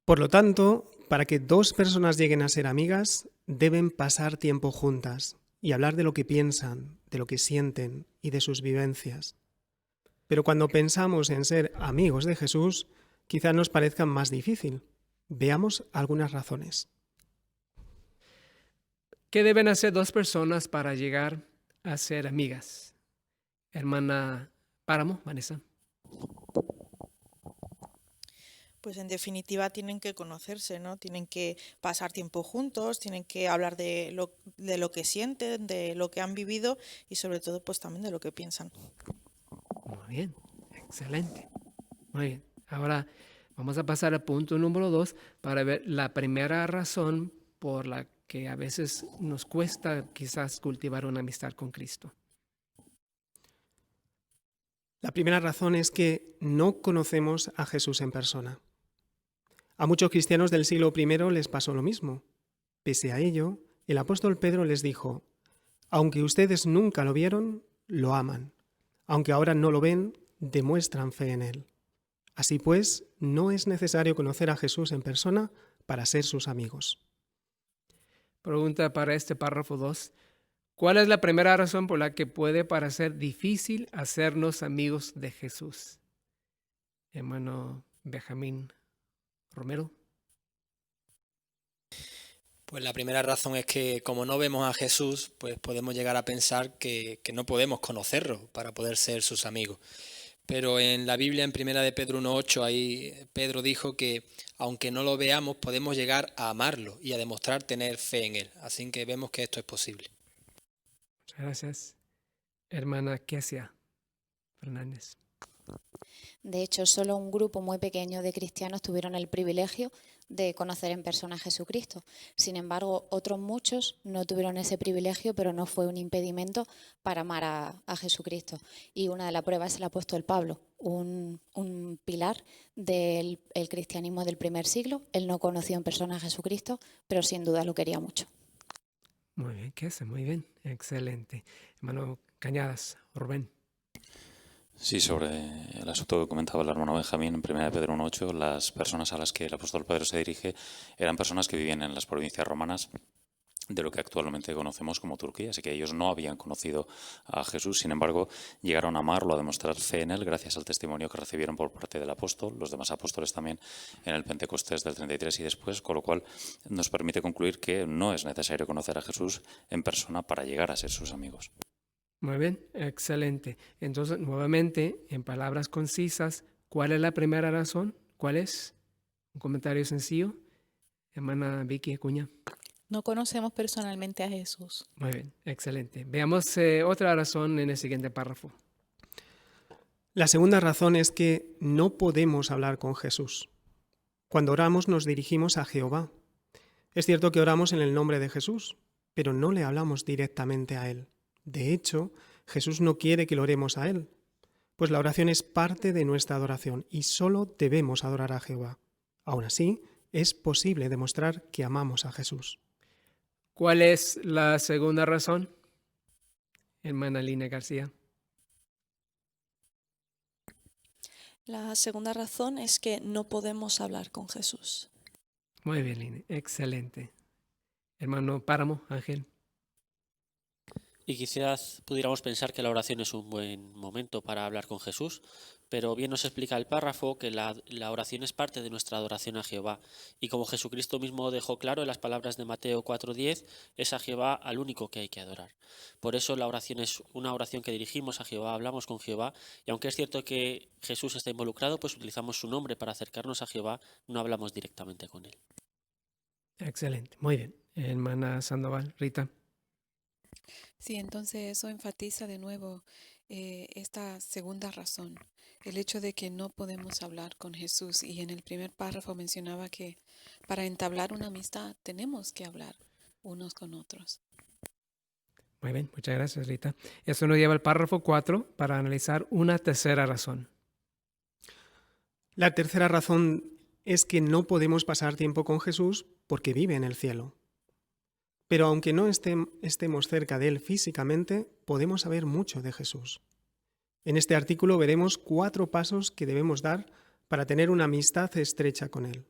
Por lo tanto, para que 2 personas lleguen a ser amigas, deben pasar tiempo juntas y hablar de lo que piensan, de lo que sienten y de sus vivencias. Pero cuando pensamos en ser amigos de Jesús, quizá nos parezca más difícil. Veamos algunas razones. ¿Qué deben hacer 2 personas para llegar a ser amigas? Hermana Páramo, Vanessa. Pues en definitiva tienen que conocerse, ¿no? Tienen que pasar tiempo juntos, tienen que hablar de lo que sienten, de lo que han vivido y sobre todo pues también de lo que piensan. Muy bien, excelente. Muy bien. Ahora vamos a pasar al punto número 2 para ver la primera razón por la que a veces nos cuesta quizás cultivar una amistad con Cristo. La primera razón es que no conocemos a Jesús en persona. A muchos cristianos del siglo I les pasó lo mismo. Pese a ello, el apóstol Pedro les dijo: aunque ustedes nunca lo vieron, lo aman. Aunque ahora no lo ven, demuestran fe en él. Así pues, no es necesario conocer a Jesús en persona para ser sus amigos. Pregunta para este párrafo 2. ¿Cuál es la primera razón por la que puede parecer difícil hacernos amigos de Jesús? Hermano Benjamín Romero. Pues la primera razón es que como no vemos a Jesús, pues podemos llegar a pensar que no podemos conocerlo para poder ser sus amigos. Pero en la Biblia, en 1 de Pedro 1:8, ahí Pedro dijo que aunque no lo veamos, podemos llegar a amarlo y a demostrar tener fe en él. Así que vemos que esto es posible. Muchas gracias. Hermana Kesia Fernández. De hecho, solo un grupo muy pequeño de cristianos tuvieron el privilegio de conocer en persona a Jesucristo. Sin embargo, otros muchos no tuvieron ese privilegio, pero no fue un impedimento para amar a Jesucristo. Y una de las pruebas es el apóstol Pablo, un pilar del cristianismo del primer siglo. Él no conoció en persona a Jesucristo, pero sin duda lo quería mucho. Muy bien, muy bien, excelente. Hermano Cañadas, Rubén. Sí, sobre el asunto que comentaba el hermano Benjamín en 1 Pedro 1.8, las personas a las que el apóstol Pedro se dirige eran personas que vivían en las provincias romanas de lo que actualmente conocemos como Turquía, así que ellos no habían conocido a Jesús, sin embargo, llegaron a amarlo, a demostrar fe en él, gracias al testimonio que recibieron por parte del apóstol, los demás apóstoles también en el Pentecostés del 33 y después, con lo cual nos permite concluir que no es necesario conocer a Jesús en persona para llegar a ser sus amigos. Muy bien, excelente. Entonces, nuevamente, en palabras concisas, ¿cuál es la primera razón? ¿Cuál es? Un comentario sencillo. Hermana Vicky Acuña. No conocemos personalmente a Jesús. Muy bien, excelente. Veamos otra razón en el siguiente párrafo. La segunda razón es que no podemos hablar con Jesús. Cuando oramos nos dirigimos a Jehová. Es cierto que oramos en el nombre de Jesús, pero no le hablamos directamente a Él. De hecho, Jesús no quiere que lo oremos a Él, pues la oración es parte de nuestra adoración y solo debemos adorar a Jehová. Aún así, es posible demostrar que amamos a Jesús. ¿Cuál es la segunda razón? Hermana Lina García. La segunda razón es que no podemos hablar con Jesús. Muy bien, Lina. Excelente. Hermano Páramo, Ángel. Y quizás pudiéramos pensar que la oración es un buen momento para hablar con Jesús, pero bien nos explica el párrafo que la oración es parte de nuestra adoración a Jehová. Y como Jesucristo mismo dejó claro en las palabras de Mateo 4:10, es a Jehová al único que hay que adorar. Por eso la oración es una oración que dirigimos a Jehová, hablamos con Jehová, y aunque es cierto que Jesús está involucrado, pues utilizamos su nombre para acercarnos a Jehová, no hablamos directamente con él. Excelente, muy bien. Hermana Sandoval, Rita. Sí, entonces eso enfatiza de nuevo esta segunda razón, el hecho de que no podemos hablar con Jesús. Y en el primer párrafo mencionaba que para entablar una amistad tenemos que hablar unos con otros. Muy bien, muchas gracias, Rita. Eso nos lleva al párrafo 4 para analizar una tercera razón. La tercera razón es que no podemos pasar tiempo con Jesús porque vive en el cielo. Pero aunque no estemos cerca de Él físicamente, podemos saber mucho de Jesús. En este artículo veremos 4 pasos que debemos dar para tener una amistad estrecha con Él.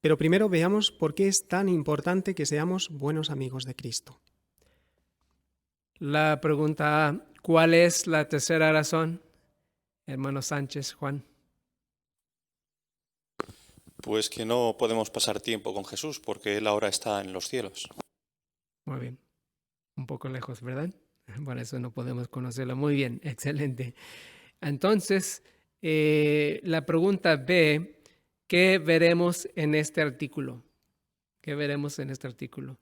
Pero primero veamos por qué es tan importante que seamos buenos amigos de Cristo. La pregunta A, ¿cuál es la tercera razón? Hermano Sánchez, Juan. Pues que no podemos pasar tiempo con Jesús porque Él ahora está en los cielos. Muy bien. Un poco lejos, ¿verdad? Por eso no podemos conocerlo. Muy bien, excelente. Entonces, la pregunta B, ¿qué veremos en este artículo? ¿Qué veremos en este artículo?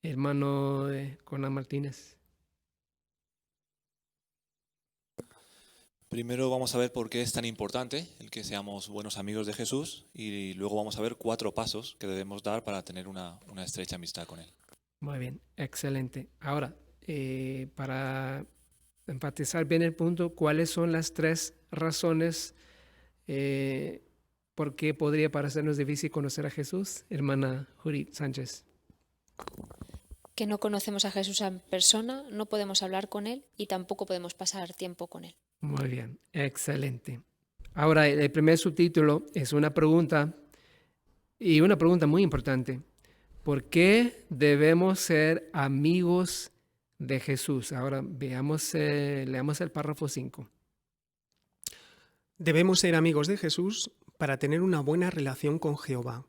Hermano Conan Martínez. Primero vamos a ver por qué es tan importante el que seamos buenos amigos de Jesús y luego vamos a ver 4 pasos que debemos dar para tener una estrecha amistad con Él. Muy bien, excelente. Ahora, para enfatizar bien el punto, ¿cuáles son las 3 razones por qué podría parecernos difícil conocer a Jesús? Hermana Judith Sánchez. Que no conocemos a Jesús en persona, no podemos hablar con Él y tampoco podemos pasar tiempo con Él. Muy bien, excelente. Ahora, el primer subtítulo es una pregunta y una pregunta muy importante. ¿Por qué debemos ser amigos de Jesús? Ahora leamos el párrafo 5. Debemos ser amigos de Jesús para tener una buena relación con Jehová.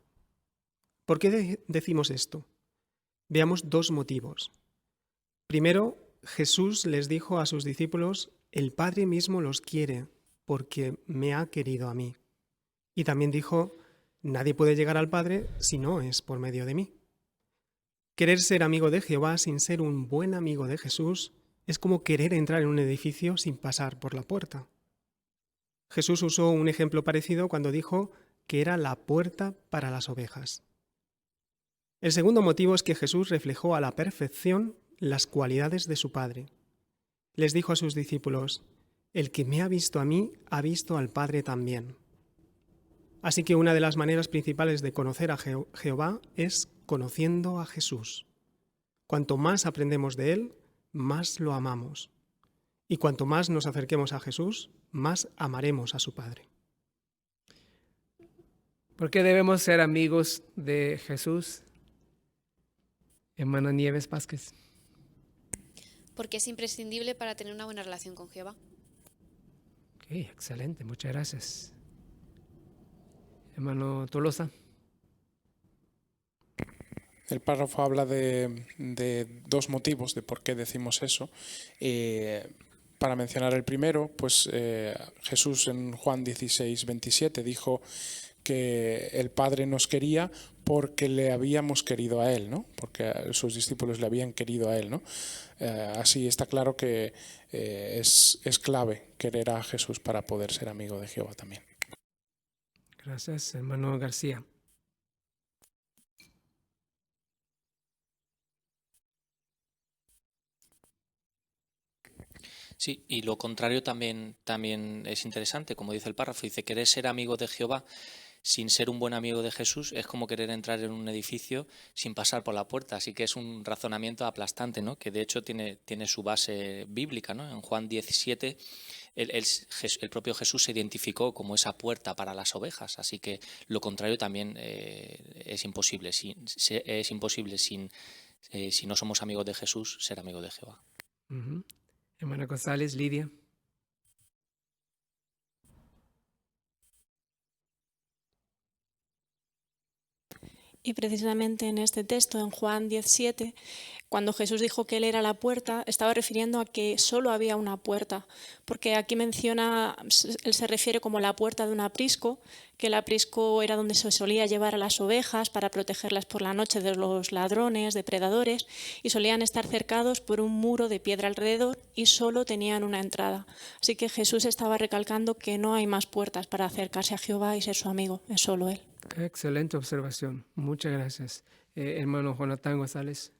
¿Por qué decimos esto? Veamos 2 motivos. Primero, Jesús les dijo a sus discípulos, el Padre mismo los quiere porque me ha querido a mí. Y también dijo, nadie puede llegar al Padre si no es por medio de mí. Querer ser amigo de Jehová sin ser un buen amigo de Jesús es como querer entrar en un edificio sin pasar por la puerta. Jesús usó un ejemplo parecido cuando dijo que era la puerta para las ovejas. El segundo motivo es que Jesús reflejó a la perfección las cualidades de su Padre. Les dijo a sus discípulos: el que me ha visto a mí, ha visto al Padre también. Así que una de las maneras principales de conocer a Jehová es conociendo a Jesús. Cuanto más aprendemos de Él, más lo amamos. Y cuanto más nos acerquemos a Jesús, más amaremos a su Padre. ¿Por qué debemos ser amigos de Jesús? Hermana Nieves Vázquez. Porque es imprescindible para tener una buena relación con Jehová. Ok, excelente, muchas gracias. Hermano Tolosa. El párrafo habla de dos motivos de por qué decimos eso. Para mencionar el primero, pues Jesús en Juan 16, 27 dijo que el Padre nos quería porque le habíamos querido a Él, ¿no? Porque sus discípulos le habían querido a Él, ¿no? Así está claro que es clave querer a Jesús para poder ser amigo de Jehová también. Gracias, hermano García. Sí, y lo contrario también es interesante, como dice el párrafo, dice: querer ser amigo de Jehová sin ser un buen amigo de Jesús es como querer entrar en un edificio sin pasar por la puerta. Así que es un razonamiento aplastante, ¿no? Que de hecho tiene su base bíblica, ¿no? En Juan 17 el propio Jesús se identificó como esa puerta para las ovejas. Así que lo contrario también es imposible. Si no somos amigos de Jesús, ser amigos de Jehová. Uh-huh. Hermana González, Lidia. Y precisamente en este texto, en Juan 17, cuando Jesús dijo que Él era la puerta, estaba refiriendo a que solo había una puerta, porque aquí menciona, Él se refiere como la puerta de un aprisco, que el aprisco era donde se solía llevar a las ovejas para protegerlas por la noche de los ladrones, depredadores, y solían estar cercados por un muro de piedra alrededor y solo tenían una entrada. Así que Jesús estaba recalcando que no hay más puertas para acercarse a Jehová y ser su amigo, es solo Él. Excelente observación. Muchas gracias. Hermano Jonathan González.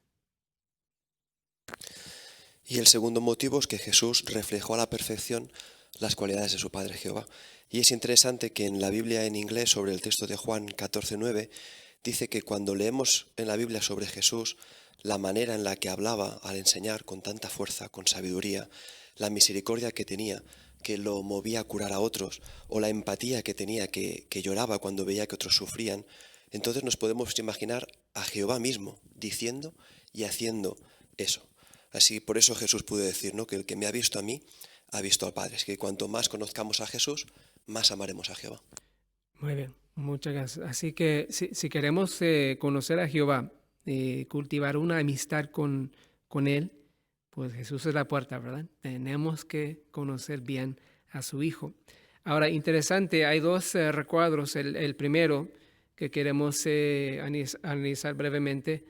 Y el segundo motivo es que Jesús reflejó a la perfección las cualidades de su Padre Jehová. Y es interesante que en la Biblia en inglés, sobre el texto de Juan 14:9, dice que cuando leemos en la Biblia sobre Jesús, la manera en la que hablaba al enseñar con tanta fuerza, con sabiduría, la misericordia que tenía, que lo movía a curar a otros, o la empatía que tenía, que lloraba cuando veía que otros sufrían, entonces nos podemos imaginar a Jehová mismo diciendo y haciendo eso. Así, por eso Jesús pudo decir, ¿no?, que el que me ha visto a mí, ha visto al Padre. Es que cuanto más conozcamos a Jesús, más amaremos a Jehová. Muy bien, muchas gracias. Así que si queremos conocer a Jehová, cultivar una amistad con Él, pues Jesús es la puerta, ¿verdad? Tenemos que conocer bien a su Hijo. Ahora, interesante, hay dos recuadros. El primero que queremos analizar brevemente: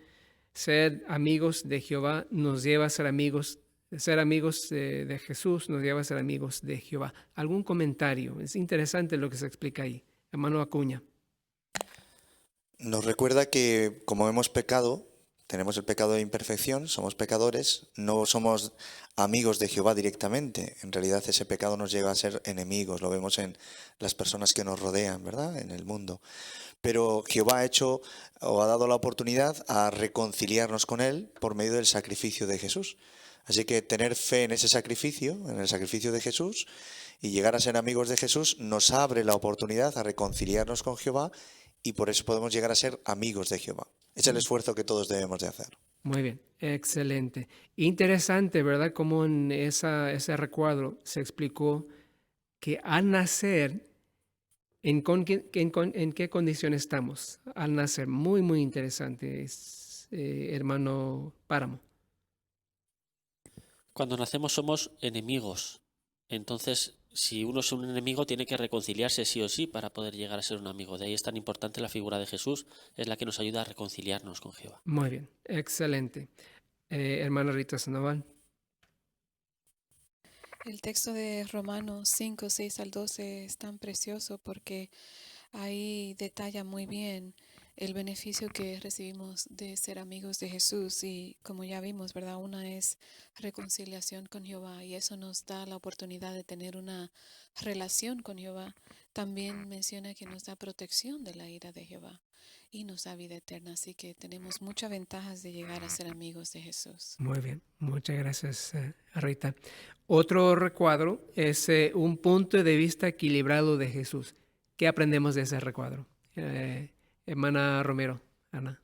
ser amigos de Jehová nos lleva a ser amigos de Jesús, nos lleva a ser amigos de Jehová. ¿Algún comentario? Es interesante lo que se explica ahí. Hermano Acuña. Nos recuerda que como hemos pecado, tenemos el pecado de imperfección, somos pecadores, no somos amigos de Jehová directamente. En realidad ese pecado nos lleva a ser enemigos, lo vemos en las personas que nos rodean, ¿verdad?, en el mundo. Pero Jehová ha dado la oportunidad a reconciliarnos con Él por medio del sacrificio de Jesús. Así que tener fe en ese sacrificio, en el sacrificio de Jesús, y llegar a ser amigos de Jesús nos abre la oportunidad a reconciliarnos con Jehová, y por eso podemos llegar a ser amigos de Jehová. Es el esfuerzo que todos debemos de hacer. Muy bien, excelente. Interesante, ¿verdad?, cómo en ese recuadro se explicó que al nacer, ¿en qué condición estamos? Al nacer, muy, muy interesante, hermano Páramo. Cuando nacemos somos enemigos. Entonces, si uno es un enemigo, tiene que reconciliarse sí o sí para poder llegar a ser un amigo. De ahí es tan importante la figura de Jesús, es la que nos ayuda a reconciliarnos con Jehová. Muy bien, excelente. Hermana Rita Sandoval. El texto de Romanos 5, 6 al 12 es tan precioso porque ahí detalla muy bien el beneficio que recibimos de ser amigos de Jesús y como ya vimos, ¿verdad? Una es reconciliación con Jehová y eso nos da la oportunidad de tener una relación con Jehová. También menciona que nos da protección de la ira de Jehová y nos da vida eterna, así que tenemos muchas ventajas de llegar a ser amigos de Jesús. Muy bien, muchas gracias, Rita. Otro recuadro es un punto de vista equilibrado de Jesús. ¿Qué aprendemos de ese recuadro? Hermana Romero, Ana.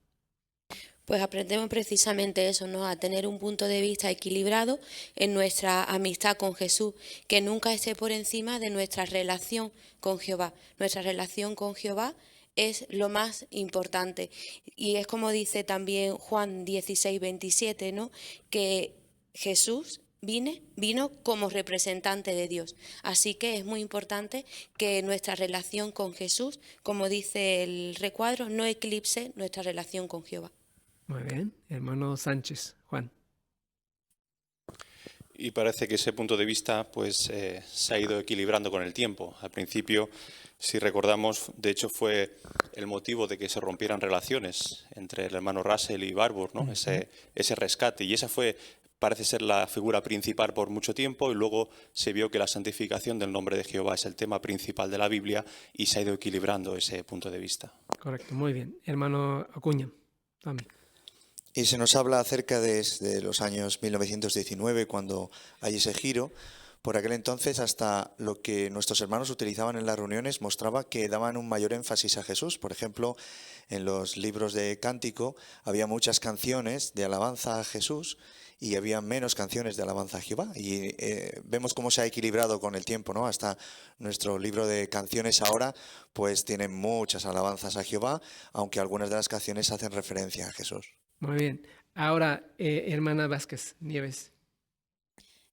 Pues aprendemos precisamente eso, ¿no? A tener un punto de vista equilibrado en nuestra amistad con Jesús, que nunca esté por encima de nuestra relación con Jehová. Nuestra relación con Jehová es lo más importante. Y es como dice también Juan 16, 27, ¿no? Que Jesús vino como representante de Dios. Así que es muy importante que nuestra relación con Jesús, como dice el recuadro, no eclipse nuestra relación con Jehová. Muy bien, hermano Sánchez, Juan. Y parece que ese punto de vista pues, se ha ido equilibrando con el tiempo. Al principio, si recordamos, de hecho fue el motivo de que se rompieran relaciones entre el hermano Russell y Barbour, ¿no? Ese rescate. Y esa fue, parece ser la figura principal por mucho tiempo y luego se vio que la santificación del nombre de Jehová es el tema principal de la Biblia y se ha ido equilibrando ese punto de vista. Correcto, muy bien. Hermano Acuña, también. Y se nos habla acerca desde los años 1919, cuando hay ese giro. Por aquel entonces, hasta lo que nuestros hermanos utilizaban en las reuniones mostraba que daban un mayor énfasis a Jesús. Por ejemplo, en los libros de cántico había muchas canciones de alabanza a Jesús y había menos canciones de alabanza a Jehová. Y vemos cómo se ha equilibrado con el tiempo, ¿no? Hasta nuestro libro de canciones ahora pues tiene muchas alabanzas a Jehová, aunque algunas de las canciones hacen referencia a Jesús. Muy bien. Ahora, hermana Vázquez Nieves.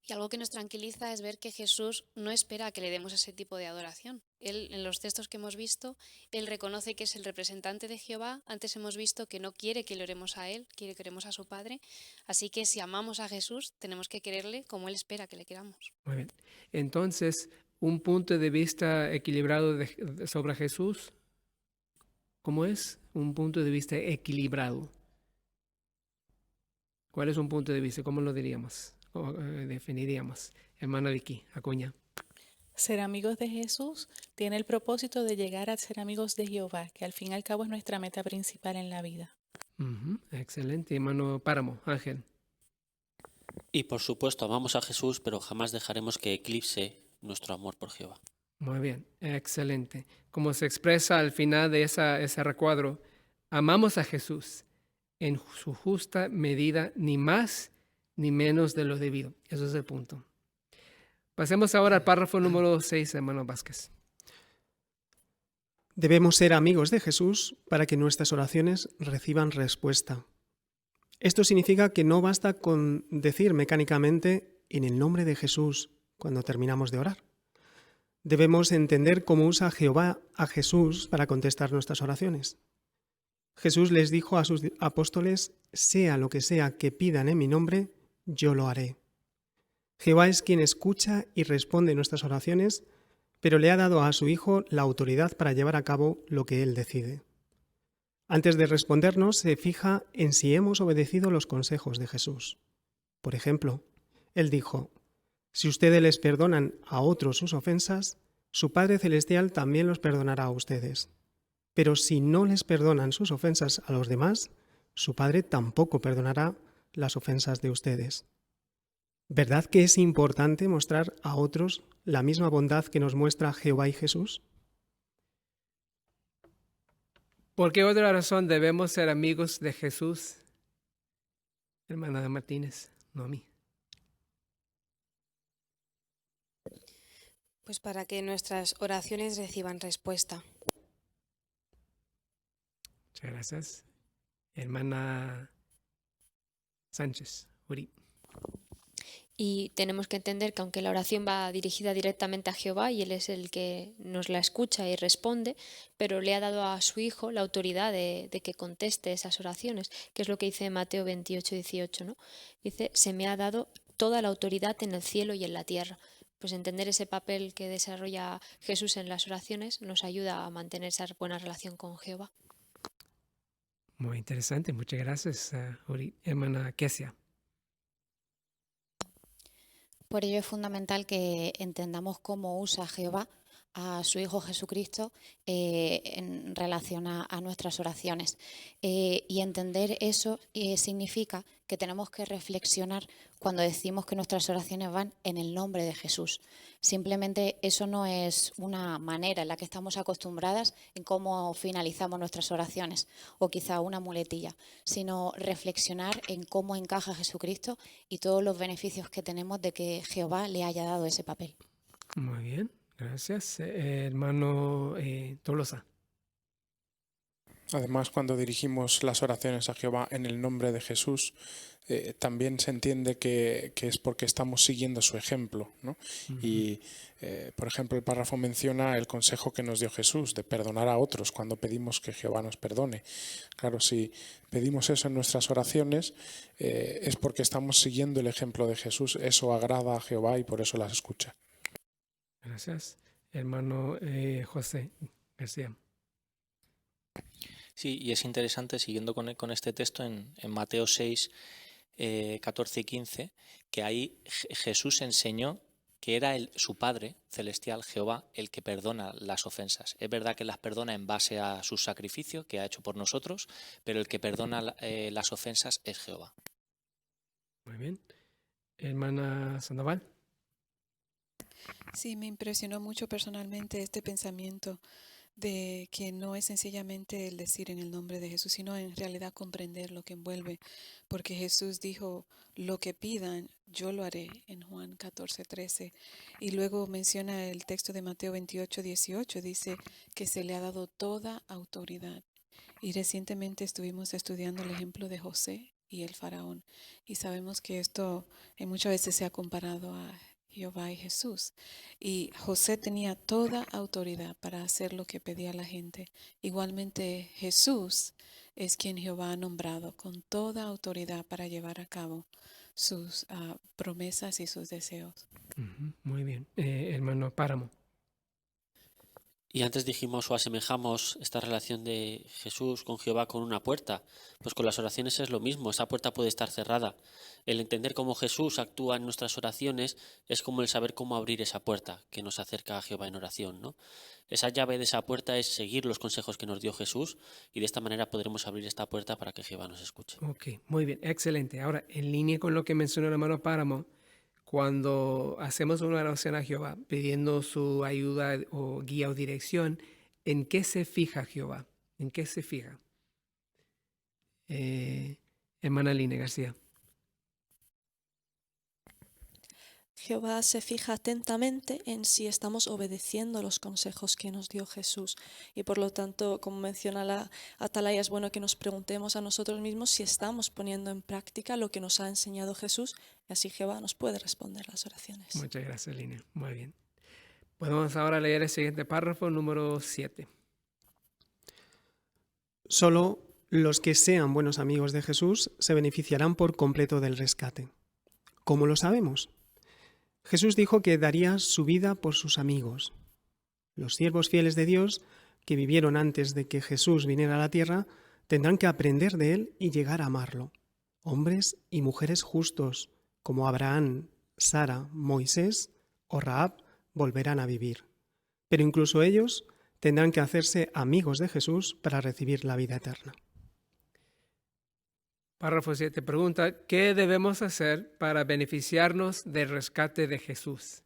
Y algo que nos tranquiliza es ver que Jesús no espera a que le demos ese tipo de adoración. Él, en los textos que hemos visto, él reconoce que es el representante de Jehová. Antes hemos visto que no quiere que le oremos a él, quiere que oremos a su Padre. Así que si amamos a Jesús, tenemos que quererle como él espera que le queramos. Muy bien. Entonces, un punto de vista equilibrado sobre Jesús, ¿cómo es? Un punto de vista equilibrado. ¿Cuál es un punto de vista? ¿Cómo lo diríamos? ¿Cómo definiríamos? Hermana Vicky Acuña. Ser amigos de Jesús tiene el propósito de llegar a ser amigos de Jehová, que al fin y al cabo es nuestra meta principal en la vida. Excelente. Hermano Páramo, Ángel. Y por supuesto, amamos a Jesús, pero jamás dejaremos que eclipse nuestro amor por Jehová. Muy bien, excelente. Como se expresa al final de ese recuadro, amamos a Jesús en su justa medida, ni más ni menos de lo debido. Eso es el punto. Pasemos ahora al párrafo número 6, hermano Vázquez. Debemos ser amigos de Jesús para que nuestras oraciones reciban respuesta. Esto significa que no basta con decir mecánicamente en el nombre de Jesús cuando terminamos de orar. Debemos entender cómo usa Jehová a Jesús para contestar nuestras oraciones. Jesús les dijo a sus apóstoles, sea lo que sea que pidan en mi nombre, yo lo haré. Jehová es quien escucha y responde nuestras oraciones, pero le ha dado a su Hijo la autoridad para llevar a cabo lo que Él decide. Antes de respondernos, se fija en si hemos obedecido los consejos de Jesús. Por ejemplo, Él dijo, si ustedes les perdonan a otros sus ofensas, su Padre Celestial también los perdonará a ustedes. Pero si no les perdonan sus ofensas a los demás, su Padre tampoco perdonará las ofensas de ustedes. ¿Verdad que es importante mostrar a otros la misma bondad que nos muestra Jehová y Jesús? ¿Por qué otra razón debemos ser amigos de Jesús? Hermana Martínez, Noemí. Pues para que nuestras oraciones reciban respuesta. Muchas gracias. Hermana Sánchez, Uri. Y tenemos que entender que aunque la oración va dirigida directamente a Jehová y Él es el que nos la escucha y responde, pero le ha dado a su Hijo la autoridad de que conteste esas oraciones, que es lo que dice Mateo 28, 18, ¿no? Dice, se me ha dado toda la autoridad en el cielo y en la tierra. Pues entender ese papel que desarrolla Jesús en las oraciones nos ayuda a mantener esa buena relación con Jehová. Muy interesante, muchas gracias, Uri. Hermana Kesia. Por ello es fundamental que entendamos cómo usa Jehová a su Hijo Jesucristo en relación a nuestras oraciones. Y entender eso significa que tenemos que reflexionar cuando decimos que nuestras oraciones van en el nombre de Jesús. Simplemente eso no es una manera en la que estamos acostumbradas en cómo finalizamos nuestras oraciones, o quizá una muletilla, sino reflexionar en cómo encaja Jesucristo y todos los beneficios que tenemos de que Jehová le haya dado ese papel. Muy bien, gracias. Hermano Tolosa. Además, cuando dirigimos las oraciones a Jehová en el nombre de Jesús, también se entiende que es porque estamos siguiendo su ejemplo, ¿no? Y, por ejemplo, el párrafo menciona el consejo que nos dio Jesús de perdonar a otros cuando pedimos que Jehová nos perdone. Claro, si pedimos eso en nuestras oraciones, es porque estamos siguiendo el ejemplo de Jesús. Eso agrada a Jehová y por eso las escucha. Gracias. Hermano José García. Sí, y es interesante, siguiendo con este texto, en Mateo 6, 14 y 15, que ahí Jesús enseñó que era su Padre celestial, Jehová, el que perdona las ofensas. Es verdad que las perdona en base a su sacrificio que ha hecho por nosotros, pero el que perdona las ofensas es Jehová. Muy bien. Hermana Sandoval. Sí, me impresionó mucho personalmente este pensamiento de que no es sencillamente el decir en el nombre de Jesús, sino en realidad comprender lo que envuelve, porque Jesús dijo, lo que pidan, yo lo haré, en Juan 14:13, y luego menciona el texto de Mateo 28:18, dice que se le ha dado toda autoridad, y recientemente estuvimos estudiando el ejemplo de José y el faraón, y sabemos que esto muchas veces se ha comparado a Jehová y Jesús. Y José tenía toda autoridad para hacer lo que pedía la gente. Igualmente Jesús es quien Jehová ha nombrado con toda autoridad para llevar a cabo sus promesas y sus deseos. Muy bien. Hermano Páramo. Y antes dijimos o asemejamos esta relación de Jesús con Jehová con una puerta. Pues con las oraciones es lo mismo, esa puerta puede estar cerrada. El entender cómo Jesús actúa en nuestras oraciones es como el saber cómo abrir esa puerta que nos acerca a Jehová en oración, ¿no? Esa llave de esa puerta es seguir los consejos que nos dio Jesús y de esta manera podremos abrir esta puerta para que Jehová nos escuche. Ok, muy bien, excelente. Ahora, en línea con lo que mencionó el hermano Páramo, cuando hacemos una oración a Jehová pidiendo su ayuda o guía o dirección, ¿en qué se fija Jehová? ¿En qué se fija? Hermana Line García. Jehová se fija atentamente en si estamos obedeciendo los consejos que nos dio Jesús. Y por lo tanto, como menciona la atalaya, es bueno que nos preguntemos a nosotros mismos si estamos poniendo en práctica lo que nos ha enseñado Jesús, y así Jehová nos puede responder las oraciones. Muchas gracias, Lina. Muy bien. Podemos ahora leer el siguiente párrafo, número 7. Solo los que sean buenos amigos de Jesús se beneficiarán por completo del rescate. ¿Cómo lo sabemos? Jesús dijo que daría su vida por sus amigos. Los siervos fieles de Dios, que vivieron antes de que Jesús viniera a la tierra, tendrán que aprender de él y llegar a amarlo. Hombres y mujeres justos, como Abraham, Sara, Moisés o Rahab, volverán a vivir. Pero incluso ellos tendrán que hacerse amigos de Jesús para recibir la vida eterna. Párrafo 7 pregunta, ¿qué debemos hacer para beneficiarnos del rescate de Jesús?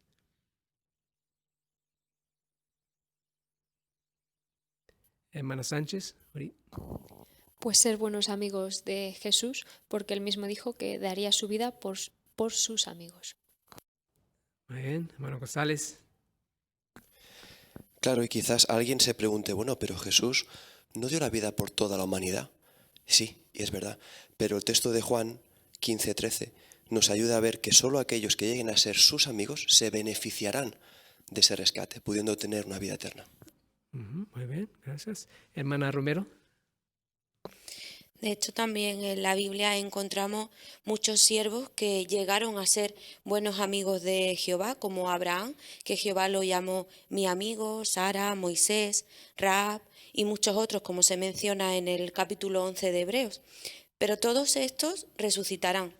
Hermana Sánchez. Pues ser buenos amigos de Jesús, porque él mismo dijo que daría su vida por sus amigos. Muy bien, hermano González. Claro, y quizás alguien se pregunte, bueno, pero Jesús no dio la vida por toda la humanidad. Sí, y es verdad, pero el texto de Juan 15:13 nos ayuda a ver que solo aquellos que lleguen a ser sus amigos se beneficiarán de ese rescate, pudiendo tener una vida eterna. Muy bien, gracias. Hermana Romero. De hecho, también en la Biblia encontramos muchos siervos que llegaron a ser buenos amigos de Jehová, como Abraham, que Jehová lo llamó mi amigo, Sara, Moisés, Rahab y muchos otros, como se menciona en el capítulo 11 de Hebreos. Pero todos estos resucitarán,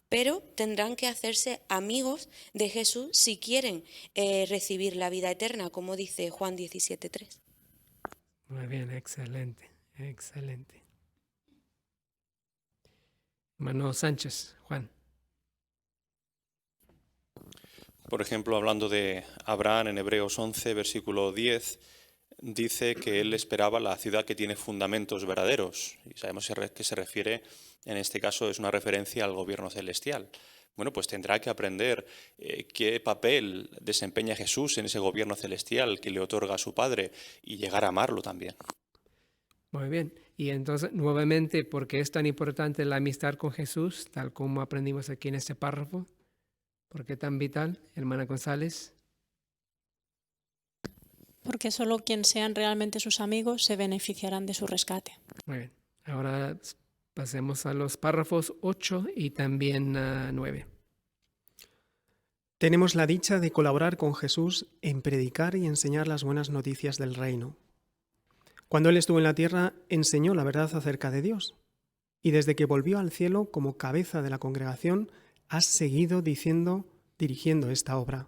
pero tendrán que hacerse amigos de Jesús si quieren recibir la vida eterna, como dice Juan 17:3. Muy bien, excelente, excelente. Hermano Sánchez, Juan. Por ejemplo, hablando de Abraham en Hebreos 11, versículo 10, dice que él esperaba la ciudad que tiene fundamentos verdaderos. Y sabemos que se refiere, en este caso, es una referencia al gobierno celestial. Bueno, pues tendrá que aprender qué papel desempeña Jesús en ese gobierno celestial que le otorga a su Padre y llegar a amarlo también. Muy bien. Y entonces, nuevamente, ¿por qué es tan importante la amistad con Jesús, tal como aprendimos aquí en este párrafo? ¿Por qué tan vital, hermana González? Porque solo quienes sean realmente sus amigos se beneficiarán de su rescate. Muy bien. Ahora pasemos a los párrafos 8 y también 9. Tenemos la dicha de colaborar con Jesús en predicar y enseñar las buenas noticias del reino. Cuando Él estuvo en la tierra, enseñó la verdad acerca de Dios. Y desde que volvió al cielo como cabeza de la congregación, ha seguido dirigiendo esta obra.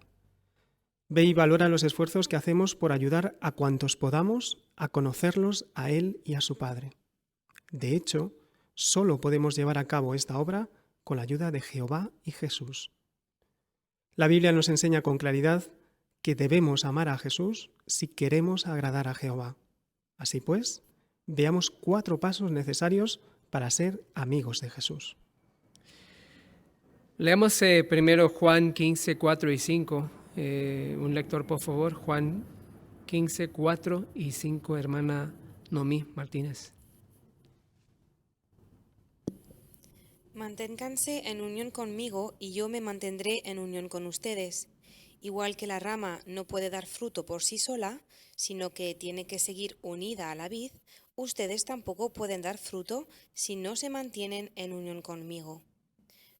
Ve y valora los esfuerzos que hacemos por ayudar a cuantos podamos a conocerlos a Él y a su Padre. De hecho, solo podemos llevar a cabo esta obra con la ayuda de Jehová y Jesús. La Biblia nos enseña con claridad que debemos amar a Jesús si queremos agradar a Jehová. Así pues, veamos 4 pasos necesarios para ser amigos de Jesús. Leamos primero Juan 15, 4 y 5. Un lector, por favor. Juan 15, 4 y 5, hermana Noemí Martínez. Manténganse en unión conmigo y yo me mantendré en unión con ustedes. Igual que la rama no puede dar fruto por sí sola, sino que tiene que seguir unida a la vid, ustedes tampoco pueden dar fruto si no se mantienen en unión conmigo.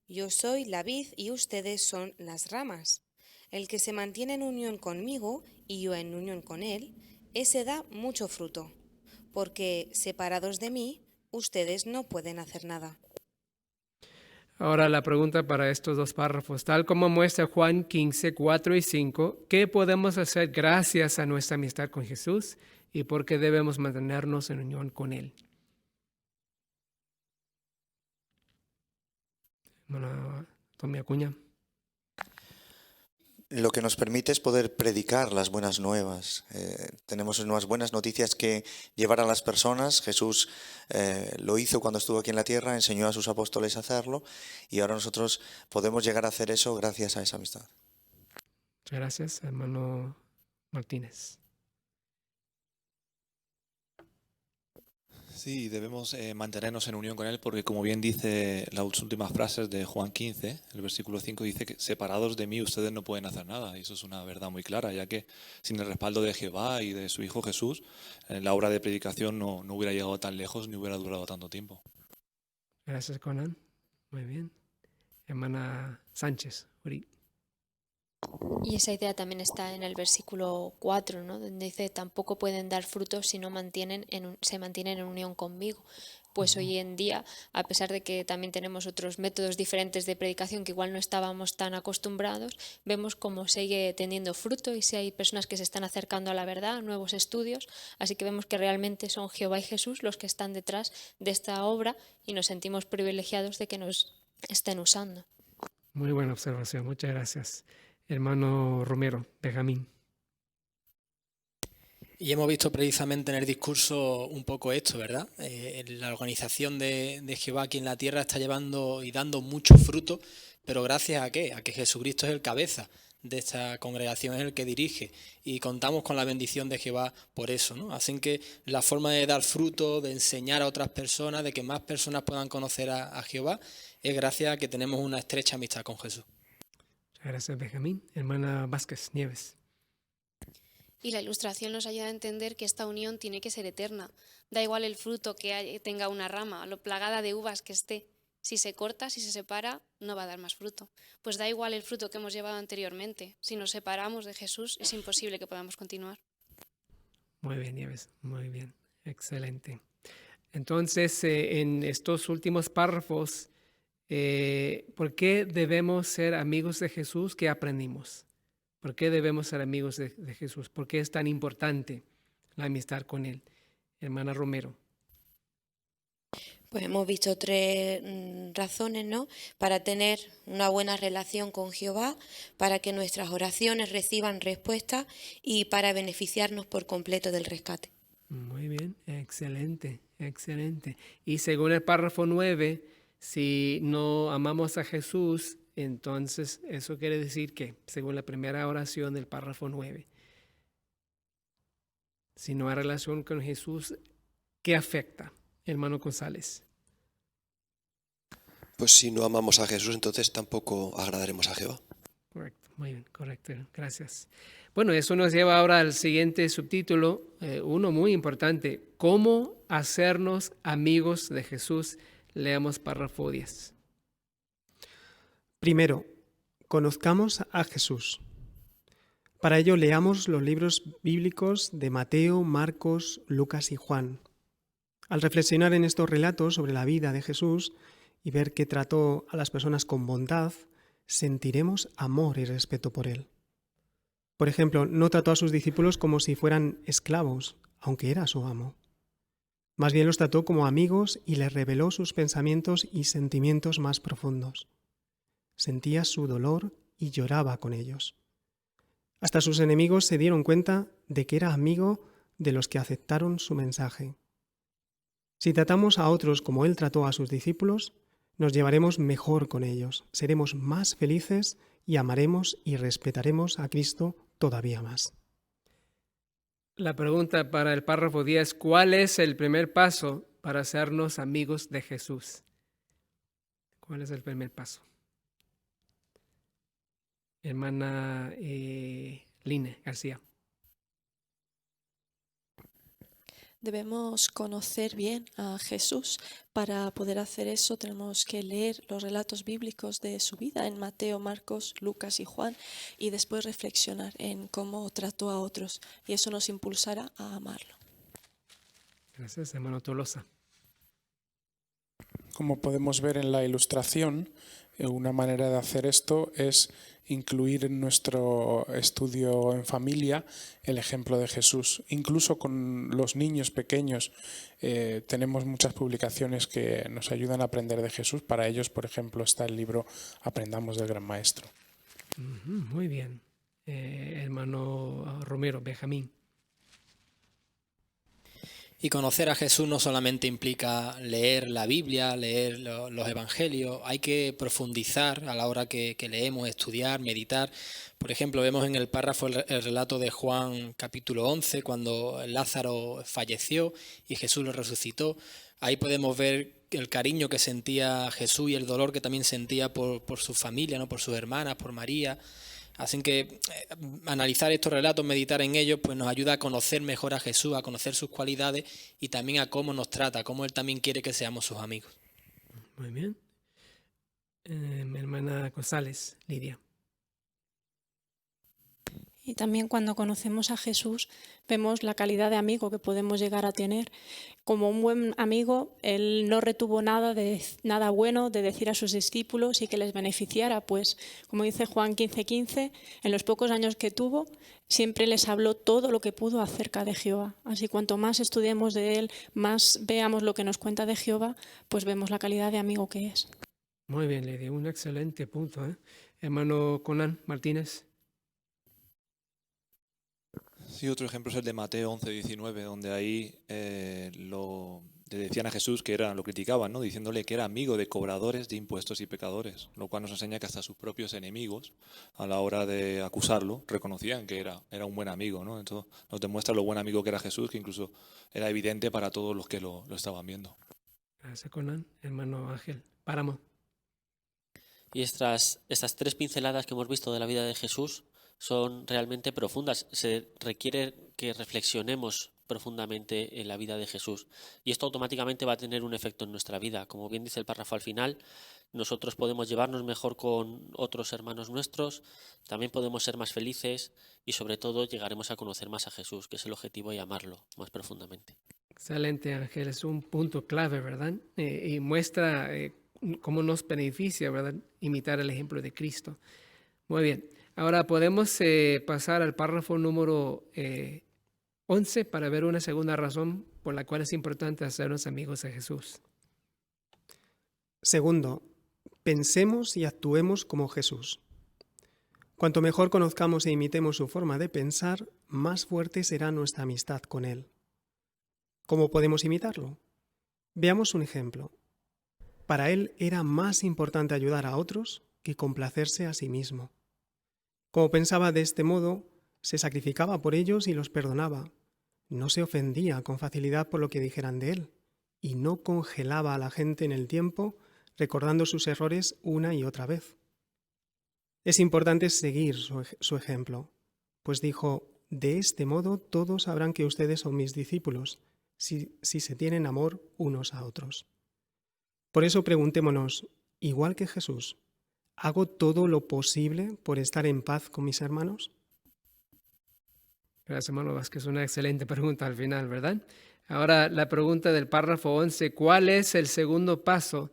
Yo soy la vid y ustedes son las ramas. El que se mantiene en unión conmigo y yo en unión con él, ese da mucho fruto, porque separados de mí, ustedes no pueden hacer nada. Ahora la pregunta para estos 2 párrafos. Tal como muestra Juan 15, 4 y 5, ¿qué podemos hacer gracias a nuestra amistad con Jesús y por qué debemos mantenernos en unión con Él? Bueno, Tommy Acuña. Lo que nos permite es poder predicar las buenas nuevas. Tenemos unas buenas noticias que llevar a las personas. Jesús lo hizo cuando estuvo aquí en la tierra, enseñó a sus apóstoles a hacerlo y ahora nosotros podemos llegar a hacer eso gracias a esa amistad. Muchas gracias, hermano Martínez. Sí, debemos mantenernos en unión con Él porque, como bien dice las últimas frases de Juan 15, el versículo 5 dice que separados de mí ustedes no pueden hacer nada. Y eso es una verdad muy clara, ya que sin el respaldo de Jehová y de su Hijo Jesús, la obra de predicación no hubiera llegado tan lejos ni hubiera durado tanto tiempo. Gracias, Conan. Muy bien. Hermana Sánchez, Uri. Y esa idea también está en el versículo 4, ¿no? Donde dice, tampoco pueden dar frutos si no se mantienen en unión conmigo. Pues hoy en día, a pesar de que también tenemos otros métodos diferentes de predicación que igual no estábamos tan acostumbrados, vemos cómo sigue teniendo fruto y si hay personas que se están acercando a la verdad, nuevos estudios, así que vemos que realmente son Jehová y Jesús los que están detrás de esta obra y nos sentimos privilegiados de que nos estén usando. Muy buena observación, muchas gracias. Hermano Romero, Benjamín. Y hemos visto precisamente en el discurso un poco esto, ¿verdad? La organización de Jehová aquí en la tierra está llevando y dando mucho fruto, pero ¿gracias a qué? A que Jesucristo es el cabeza de esta congregación, es el que dirige y contamos con la bendición de Jehová por eso, ¿no? Hacen que la forma de dar fruto, de enseñar a otras personas, de que más personas puedan conocer a Jehová, es gracias a que tenemos una estrecha amistad con Jesús. Gracias, Benjamín. Hermana Vázquez Nieves. Y la ilustración nos ayuda a entender que esta unión tiene que ser eterna. Da igual el fruto que tenga una rama, lo plagada de uvas que esté. Si se corta, si se separa, no va a dar más fruto. Pues da igual el fruto que hemos llevado anteriormente. Si nos separamos de Jesús, es imposible que podamos continuar. Muy bien, Nieves, muy bien, excelente. Entonces, en estos últimos párrafos, ¿por qué debemos ser amigos de Jesús? ¿Qué aprendimos? ¿Por qué debemos ser amigos de Jesús? ¿Por qué es tan importante la amistad con Él? Hermana Romero. Pues hemos visto 3 razones, ¿no? Para tener una buena relación con Jehová, para que nuestras oraciones reciban respuesta y para beneficiarnos por completo del rescate. Muy bien, excelente, excelente. Y según el párrafo 9, si no amamos a Jesús, entonces eso quiere decir que, según la primera oración del párrafo 9, si no hay relación con Jesús, ¿qué afecta? Hermano González. Pues si no amamos a Jesús, entonces tampoco agradaremos a Jehová. Correcto, muy bien, correcto, gracias. Bueno, eso nos lleva ahora al siguiente subtítulo, uno muy importante, ¿cómo hacernos amigos de Jesús? Leamos párrafo 10. Primero, conozcamos a Jesús. Para ello leamos los libros bíblicos de Mateo, Marcos, Lucas y Juan. Al reflexionar en estos relatos sobre la vida de Jesús y ver que trató a las personas con bondad, sentiremos amor y respeto por él. Por ejemplo, no trató a sus discípulos como si fueran esclavos, aunque era su amo. Más bien los trató como amigos y les reveló sus pensamientos y sentimientos más profundos. Sentía su dolor y lloraba con ellos. Hasta sus enemigos se dieron cuenta de que era amigo de los que aceptaron su mensaje. Si tratamos a otros como él trató a sus discípulos, nos llevaremos mejor con ellos, seremos más felices y amaremos y respetaremos a Cristo todavía más. La pregunta para el párrafo 10, ¿cuál es el primer paso para hacernos amigos de Jesús? ¿Cuál es el primer paso? Hermana Line García. Debemos conocer bien a Jesús. Para poder hacer eso tenemos que leer los relatos bíblicos de su vida en Mateo, Marcos, Lucas y Juan y después reflexionar en cómo trató a otros y eso nos impulsará a amarlo. Gracias, hermano Tolosa. Como podemos ver en la ilustración, una manera de hacer esto es incluir en nuestro estudio en familia el ejemplo de Jesús. Incluso con los niños pequeños tenemos muchas publicaciones que nos ayudan a aprender de Jesús. Para ellos, por ejemplo, está el libro Aprendamos del Gran Maestro. Muy bien. Hermano Romero, Benjamín. Y conocer a Jesús no solamente implica leer la Biblia, leer los evangelios, hay que profundizar a la hora que leemos, estudiar, meditar. Por ejemplo, vemos en el párrafo el relato de Juan capítulo 11, cuando Lázaro falleció y Jesús lo resucitó. Ahí podemos ver el cariño que sentía Jesús y el dolor que también sentía por su familia, ¿no? Por sus hermanas, por María. Así que analizar estos relatos, meditar en ellos, pues nos ayuda a conocer mejor a Jesús, a conocer sus cualidades y también a cómo nos trata, cómo Él también quiere que seamos sus amigos. Muy bien. Mi hermana González, Lidia. Y también cuando conocemos a Jesús vemos la calidad de amigo que podemos llegar a tener. Como un buen amigo, él no retuvo nada bueno de decir a sus discípulos y que les beneficiara, pues como dice Juan 15:15, en los pocos años que tuvo, siempre les habló todo lo que pudo acerca de Jehová. Así cuanto más estudiemos de él, más veamos lo que nos cuenta de Jehová, pues vemos la calidad de amigo que es. Muy bien, Lidia, un excelente punto. Hermano Conan Martínez. Sí, otro ejemplo es el de Mateo 11:19, donde ahí le decían a Jesús que lo criticaban, ¿no? Diciéndole que era amigo de cobradores de impuestos y pecadores, lo cual nos enseña que hasta sus propios enemigos, a la hora de acusarlo, reconocían que era un buen amigo, ¿no? Entonces nos demuestra lo buen amigo que era Jesús, que incluso era evidente para todos los que lo estaban viendo. Gracias, Conan. Hermano Ángel Páramo. Y estas 3 pinceladas que hemos visto de la vida de Jesús son realmente profundas. Se requiere que reflexionemos profundamente en la vida de Jesús y esto automáticamente va a tener un efecto en nuestra vida. Como bien dice el párrafo al final, nosotros podemos llevarnos mejor con otros hermanos nuestros, también podemos ser más felices y sobre todo llegaremos a conocer más a Jesús, que es el objetivo, y amarlo más profundamente. Excelente, Ángel. Es un punto clave, ¿verdad? Y muestra cómo nos beneficia, ¿verdad? Imitar el ejemplo de Cristo. Muy bien. Ahora podemos pasar al párrafo número 11 para ver una segunda razón por la cual es importante hacernos amigos de Jesús. Segundo, pensemos y actuemos como Jesús. Cuanto mejor conozcamos e imitemos su forma de pensar, más fuerte será nuestra amistad con Él. ¿Cómo podemos imitarlo? Veamos un ejemplo. Para Él era más importante ayudar a otros que complacerse a sí mismo. Como pensaba de este modo, se sacrificaba por ellos y los perdonaba. No se ofendía con facilidad por lo que dijeran de Él y no congelaba a la gente en el tiempo recordando sus errores una y otra vez. Es importante seguir su ejemplo, pues dijo: de este modo todos sabrán que ustedes son mis discípulos, si se tienen amor unos a otros. Por eso preguntémonos, igual que Jesús, ¿hago todo lo posible por estar en paz con mis hermanos? Gracias, hermano Vázquez. Una excelente pregunta al final, ¿verdad? Ahora la pregunta del párrafo 11, ¿cuál es el segundo paso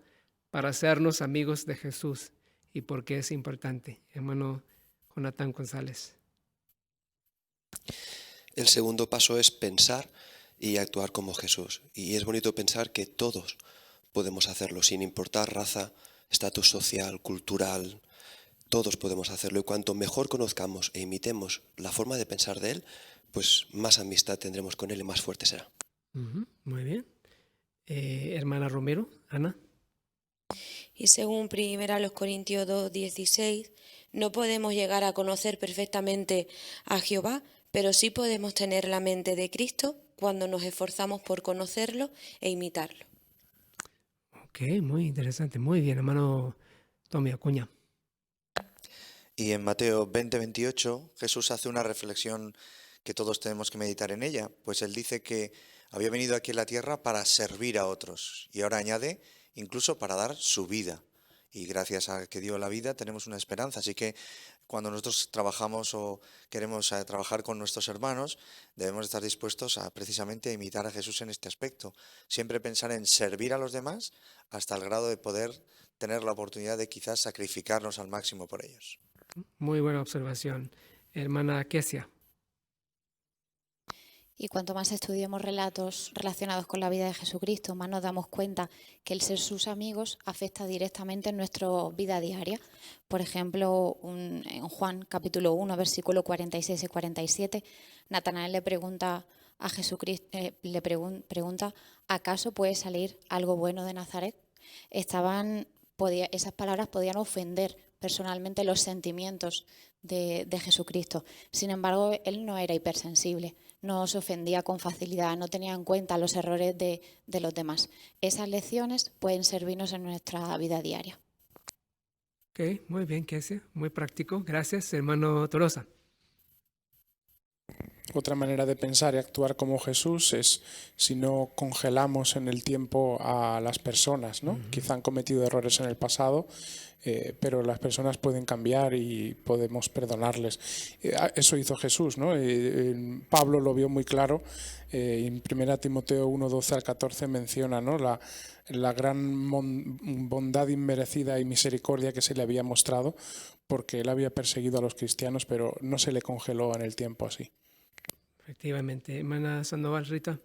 para hacernos amigos de Jesús y por qué es importante? Hermano Jonathan González. El segundo paso es pensar y actuar como Jesús. Y es bonito pensar que todos podemos hacerlo, sin importar raza, estatus social, cultural. Todos podemos hacerlo, y cuanto mejor conozcamos e imitemos la forma de pensar de Él, pues más amistad tendremos con Él y más fuerte será. Muy bien. Hermana Romero, Ana. Y según 1 Corintios 2:16, no podemos llegar a conocer perfectamente a Jehová, pero sí podemos tener la mente de Cristo cuando nos esforzamos por conocerlo e imitarlo. Ok, muy interesante. Muy bien, hermano Tommy Acuña. Y en Mateo 20:28 Jesús hace una reflexión que todos tenemos que meditar en ella, pues Él dice que había venido aquí a la tierra para servir a otros, y ahora añade incluso para dar su vida. Y gracias a que dio la vida tenemos una esperanza. Así que cuando nosotros trabajamos o queremos trabajar con nuestros hermanos, debemos estar dispuestos a precisamente imitar a Jesús en este aspecto. Siempre pensar en servir a los demás hasta el grado de poder tener la oportunidad de quizás sacrificarnos al máximo por ellos. Muy buena observación. Hermana Kesia. Y cuanto más estudiemos relatos relacionados con la vida de Jesucristo, más nos damos cuenta que el ser sus amigos afecta directamente en nuestra vida diaria. Por ejemplo, en Juan capítulo 1, versículo 46 y 47, Natanael le pregunta a Jesucristo, pregunta, ¿acaso puede salir algo bueno de Nazaret? Esas palabras podían ofender personalmente los sentimientos de Jesucristo. Sin embargo, él no era hipersensible, no se ofendía con facilidad, no tenía en cuenta los errores de los demás. Esas lecciones pueden servirnos en nuestra vida diaria. Ok, muy bien, Kesia, muy práctico. Gracias, hermano Tolosa. Otra manera de pensar y actuar como Jesús es si no congelamos en el tiempo a las personas, ¿no? Quizá han cometido errores en el pasado, pero las personas pueden cambiar y podemos perdonarles. Eso hizo Jesús, ¿no? Pablo lo vio muy claro. En 1 Timoteo 1:12 al 14 menciona, ¿no?, la gran bondad inmerecida y misericordia que se le había mostrado, porque él había perseguido a los cristianos, pero no se le congeló en el tiempo así. Efectivamente. Hermana Sandoval, Rita.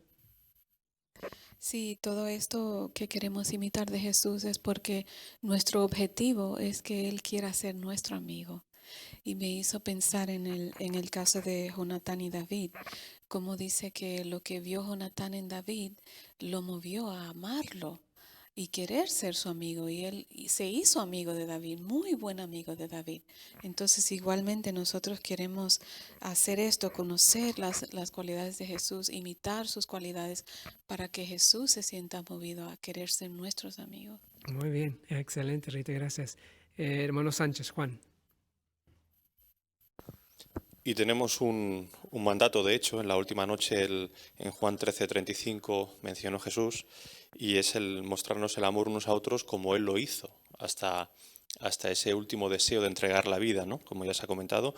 Sí, todo esto que queremos imitar de Jesús es porque nuestro objetivo es que Él quiera ser nuestro amigo. Y me hizo pensar en el caso de Jonatán y David, como dice que lo que vio Jonatán en David lo movió a amarlo y querer ser su amigo, y él se hizo amigo de David, muy buen amigo de David. Entonces igualmente nosotros queremos hacer esto, conocer las cualidades de Jesús, imitar sus cualidades para que Jesús se sienta movido a querer ser nuestros amigos. Muy bien, excelente, Rita, gracias. Hermano Sánchez, Juan. Y tenemos un mandato, de hecho, en la última noche, en Juan 13:35 mencionó Jesús, y es el mostrarnos el amor unos a otros como Él lo hizo, hasta ese último deseo de entregar la vida, ¿no? Como ya se ha comentado.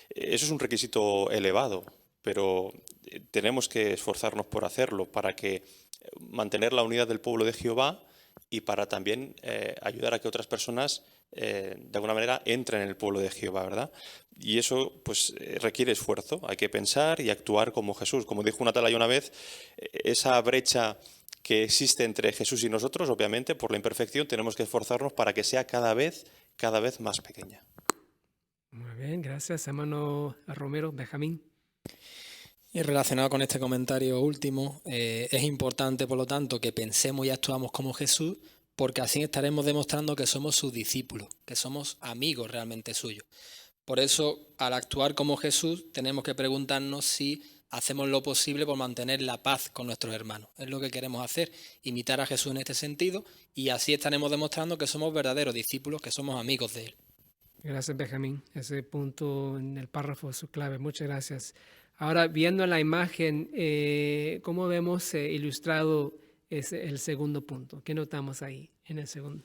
Eso es un requisito elevado, pero tenemos que esforzarnos por hacerlo, para que mantener la unidad del pueblo de Jehová y para también ayudar a que otras personas de alguna manera entren en el pueblo de Jehová, ¿verdad? Y eso pues requiere esfuerzo, hay que pensar y actuar como Jesús. Como dijo una atalaya una vez, esa brecha que existe entre Jesús y nosotros, obviamente por la imperfección tenemos que esforzarnos para que sea cada vez más pequeña. Muy bien, gracias, hermano Romero. Benjamín. Y relacionado con este comentario último, es importante, por lo tanto, que pensemos y actuamos como Jesús, porque así estaremos demostrando que somos sus discípulos, que somos amigos realmente suyos. Por eso, al actuar como Jesús, tenemos que preguntarnos si hacemos lo posible por mantener la paz con nuestros hermanos. Es lo que queremos hacer, imitar a Jesús en este sentido, y así estaremos demostrando que somos verdaderos discípulos, que somos amigos de Él. Gracias, Benjamín. Ese punto en el párrafo es su clave. Muchas gracias. Ahora, viendo la imagen, ¿cómo vemos ilustrado el segundo punto? ¿Qué notamos ahí en el segundo?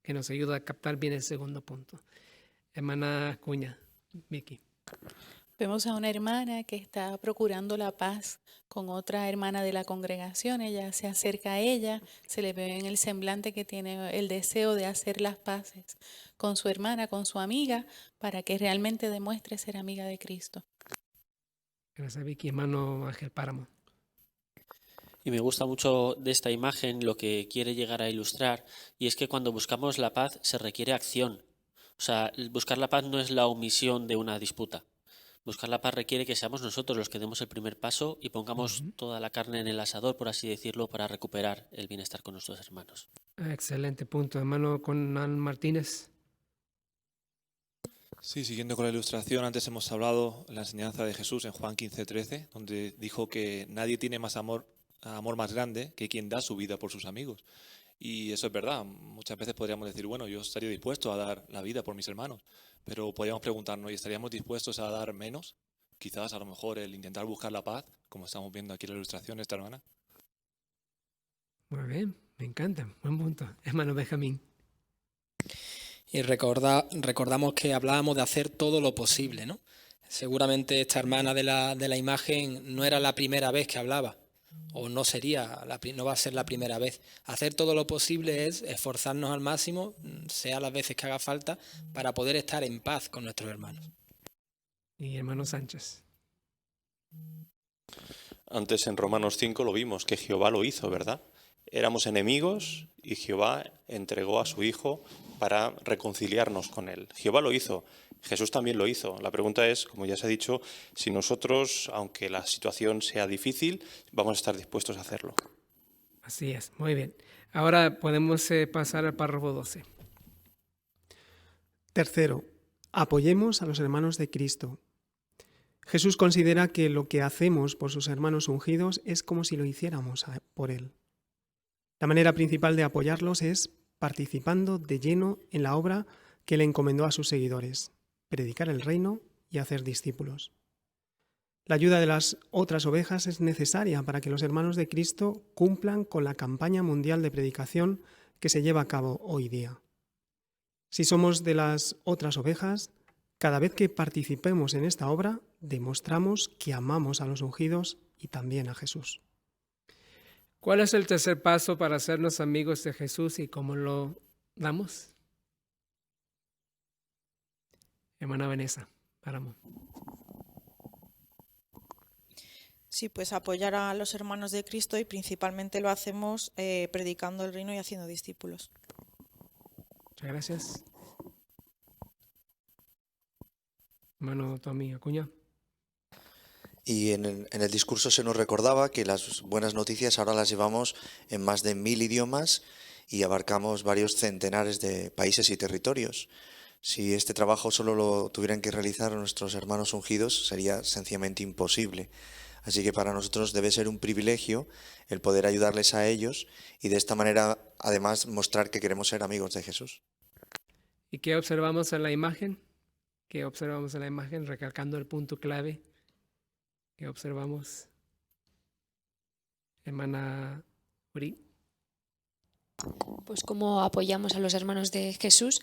Que nos ayuda a captar bien el segundo punto. Hermana Cuña, Vicky. Vemos a una hermana que está procurando la paz con otra hermana de la congregación. Ella se acerca a ella, se le ve en el semblante que tiene el deseo de hacer las paces con su hermana, con su amiga, para que realmente demuestre ser amiga de Cristo. Gracias, Vicky. Hermano Ángel Páramo. Y me gusta mucho de esta imagen lo que quiere llegar a ilustrar, y es que cuando buscamos la paz se requiere acción. O sea, buscar la paz no es la omisión de una disputa. Buscar la paz requiere que seamos nosotros los que demos el primer paso y pongamos toda la carne en el asador, por así decirlo, para recuperar el bienestar con nuestros hermanos. Excelente punto. Hermano Conan Martínez. Sí, siguiendo con la ilustración, antes hemos hablado de la enseñanza de Jesús en Juan 15:13, donde dijo que nadie tiene más amor más grande que quien da su vida por sus amigos. Y eso es verdad. Muchas veces podríamos decir, bueno, yo estaría dispuesto a dar la vida por mis hermanos, pero podríamos preguntarnos, ¿y estaríamos dispuestos a dar menos? Quizás a lo mejor el intentar buscar la paz, como estamos viendo aquí en la ilustración de esta hermana. Muy bien, me encanta. Buen punto. Hermano Benjamín. Y recordamos que hablábamos de hacer todo lo posible, ¿no? Seguramente esta hermana de la imagen no era la primera vez que hablaba, o no va a ser la primera vez. Hacer todo lo posible es esforzarnos al máximo, sea las veces que haga falta, para poder estar en paz con nuestros hermanos. Y hermano Sánchez. Antes en Romanos 5 lo vimos, que Jehová lo hizo, ¿verdad? Éramos enemigos y Jehová entregó a su Hijo para reconciliarnos con Él. Jehová lo hizo, Jesús también lo hizo. La pregunta es, como ya se ha dicho, si nosotros, aunque la situación sea difícil, vamos a estar dispuestos a hacerlo. Así es, muy bien. Ahora podemos pasar al párrafo 12. Tercero, apoyemos a los hermanos de Cristo. Jesús considera que lo que hacemos por sus hermanos ungidos es como si lo hiciéramos por Él. La manera principal de apoyarlos es participando de lleno en la obra que le encomendó a sus seguidores, predicar el reino y hacer discípulos. La ayuda de las otras ovejas es necesaria para que los hermanos de Cristo cumplan con la campaña mundial de predicación que se lleva a cabo hoy día. Si somos de las otras ovejas, cada vez que participemos en esta obra, demostramos que amamos a los ungidos y también a Jesús. ¿Cuál es el tercer paso para hacernos amigos de Jesús y cómo lo damos? Hermana Vanessa Páramo. Sí, pues apoyar a los hermanos de Cristo y principalmente lo hacemos predicando el reino y haciendo discípulos. Muchas gracias. Hermano Tommy Acuña. Y en el discurso se nos recordaba que las buenas noticias ahora las llevamos en más de 1000 idiomas y abarcamos varios centenares de países y territorios. Si este trabajo solo lo tuvieran que realizar nuestros hermanos ungidos, sería sencillamente imposible. Así que para nosotros debe ser un privilegio el poder ayudarles a ellos y de esta manera además mostrar que queremos ser amigos de Jesús. ¿Y qué observamos en la imagen? que observamos en la imagen, recalcando el punto clave que observamos. Hermana Uri. Pues cómo apoyamos a los hermanos de Jesús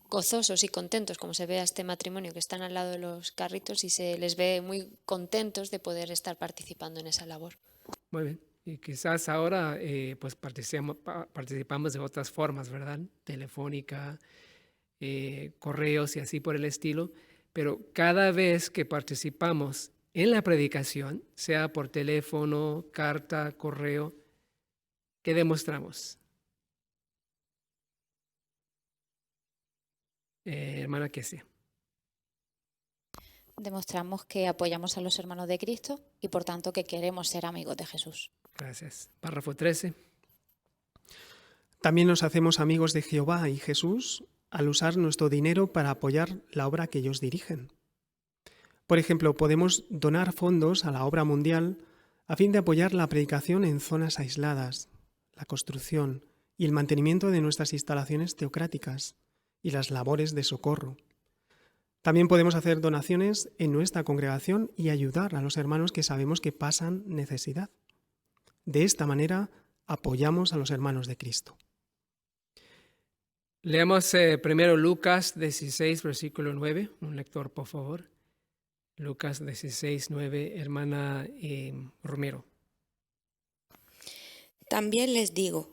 gozosos y contentos, como se ve a este matrimonio que están al lado de los carritos y se les ve muy contentos de poder estar participando en esa labor. Muy bien. Y quizás ahora pues participamos de otras formas, ¿verdad? Telefónica, correos y así por el estilo. Pero cada vez que participamos en la predicación, sea por teléfono, carta, correo, ¿qué demostramos? Hermana Kesia. Demostramos que apoyamos a los hermanos de Cristo y por tanto que queremos ser amigos de Jesús. Gracias. Párrafo 13. También nos hacemos amigos de Jehová y Jesús al usar nuestro dinero para apoyar la obra que ellos dirigen. Por ejemplo, podemos donar fondos a la obra mundial a fin de apoyar la predicación en zonas aisladas, la construcción y el mantenimiento de nuestras instalaciones teocráticas y las labores de socorro. También podemos hacer donaciones en nuestra congregación y ayudar a los hermanos que sabemos que pasan necesidad. De esta manera apoyamos a los hermanos de Cristo. Leamos primero Lucas 16, versículo 9. Un lector, por favor. Lucas 16, 9, hermana Romero. También les digo,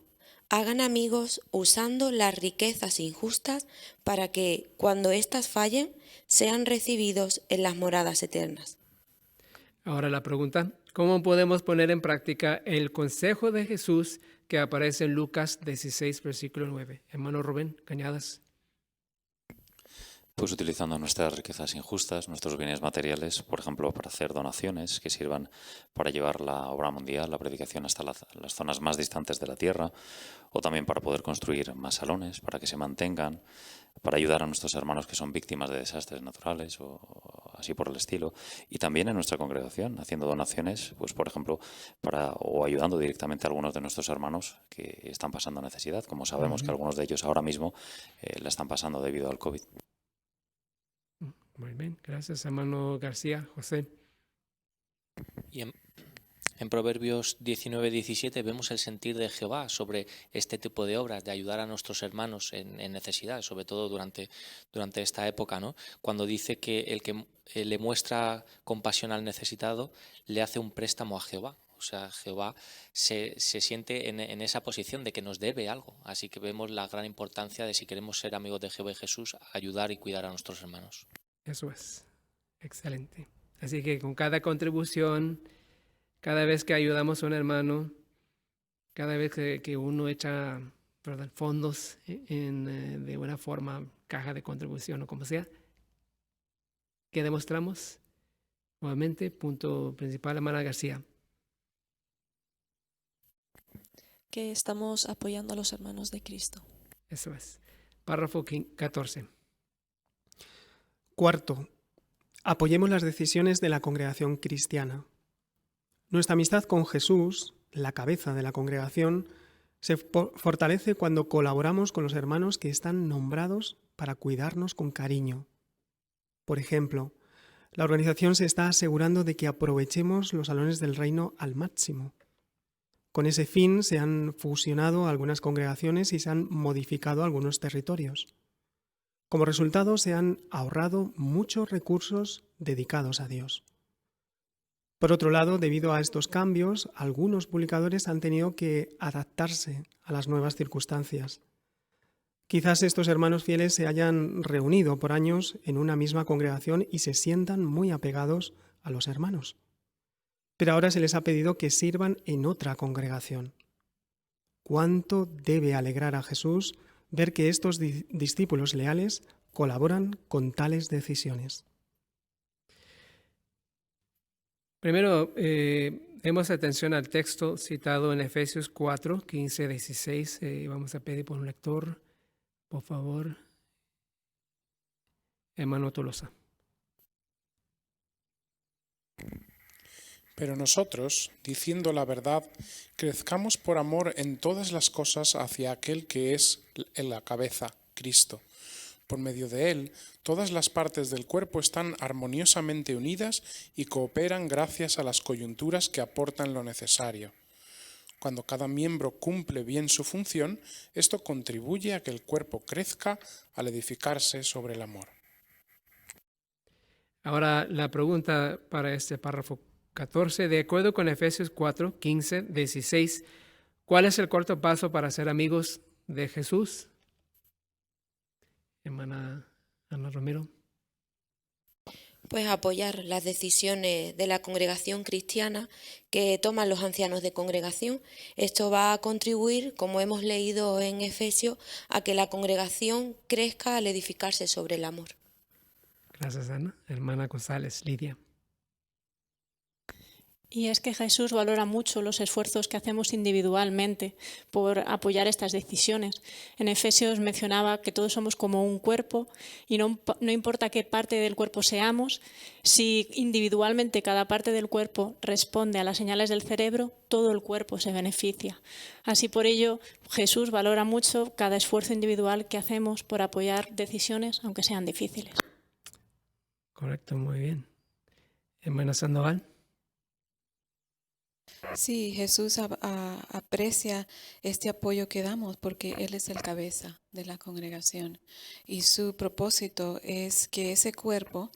hagan amigos usando las riquezas injustas para que, cuando éstas fallen, sean recibidos en las moradas eternas. Ahora la pregunta, ¿cómo podemos poner en práctica el consejo de Jesús que aparece en Lucas 16, versículo 9? Hermano Rubén Cañadas. Pues utilizando nuestras riquezas injustas, nuestros bienes materiales, por ejemplo, para hacer donaciones que sirvan para llevar la obra mundial, la predicación hasta las zonas más distantes de la tierra, o también para poder construir más salones, para que se mantengan, para ayudar a nuestros hermanos que son víctimas de desastres naturales o así por el estilo, y también en nuestra congregación, haciendo donaciones, pues por ejemplo, o ayudando directamente a algunos de nuestros hermanos que están pasando necesidad, como sabemos que algunos de ellos ahora mismo la están pasando debido al COVID. Muy bien, gracias, hermano García. José. Y en Proverbios 19-17 vemos el sentir de Jehová sobre este tipo de obras, de ayudar a nuestros hermanos en necesidad, sobre todo durante esta época, ¿no? Cuando dice que el que le muestra compasión al necesitado le hace un préstamo a Jehová. O sea, Jehová se siente en esa posición de que nos debe algo. Así que vemos la gran importancia de, si queremos ser amigos de Jehová y Jesús, ayudar y cuidar a nuestros hermanos. Eso es. Excelente. Así que con cada contribución, cada vez que ayudamos a un hermano, cada vez que uno echa fondos de una forma, caja de contribución o como sea, ¿qué demostramos? Nuevamente, punto principal, hermana García. Que estamos apoyando a los hermanos de Cristo. Eso es. Párrafo 14. Cuarto, apoyemos las decisiones de la congregación cristiana. Nuestra amistad con Jesús, la cabeza de la congregación, se fortalece cuando colaboramos con los hermanos que están nombrados para cuidarnos con cariño. Por ejemplo, la organización se está asegurando de que aprovechemos los salones del reino al máximo. Con ese fin se han fusionado algunas congregaciones y se han modificado algunos territorios. Como resultado, se han ahorrado muchos recursos dedicados a Dios. Por otro lado, debido a estos cambios, algunos publicadores han tenido que adaptarse a las nuevas circunstancias. Quizás estos hermanos fieles se hayan reunido por años en una misma congregación y se sientan muy apegados a los hermanos. Pero ahora se les ha pedido que sirvan en otra congregación. ¿Cuánto debe alegrar a Jesús ver que estos discípulos leales colaboran con tales decisiones? Primero, demos atención al texto citado en Efesios 4, 15, 16. Vamos a pedir por un lector, por favor. Hermano Tolosa. Pero nosotros, diciendo la verdad, crezcamos por amor en todas las cosas hacia aquel que es la cabeza, Cristo. Por medio de él, todas las partes del cuerpo están armoniosamente unidas y cooperan gracias a las coyunturas que aportan lo necesario. Cuando cada miembro cumple bien su función, esto contribuye a que el cuerpo crezca al edificarse sobre el amor. Ahora la pregunta para este párrafo 14, de acuerdo con Efesios 4, 15, 16, ¿cuál es el corto paso para ser amigos de Jesús? Hermana Ana Romero. Pues apoyar las decisiones de la congregación cristiana que toman los ancianos de congregación. Esto va a contribuir, como hemos leído en Efesios, a que la congregación crezca al edificarse sobre el amor. Gracias, Ana. Hermana González, Lidia. Y es que Jesús valora mucho los esfuerzos que hacemos individualmente por apoyar estas decisiones. En Efesios mencionaba que todos somos como un cuerpo y no importa qué parte del cuerpo seamos, si individualmente cada parte del cuerpo responde a las señales del cerebro, todo el cuerpo se beneficia. Así por ello, Jesús valora mucho cada esfuerzo individual que hacemos por apoyar decisiones, aunque sean difíciles. Correcto, muy bien. Hermana Sandoval. Sí, Jesús aprecia este apoyo que damos porque Él es el cabeza de la congregación y su propósito es que ese cuerpo,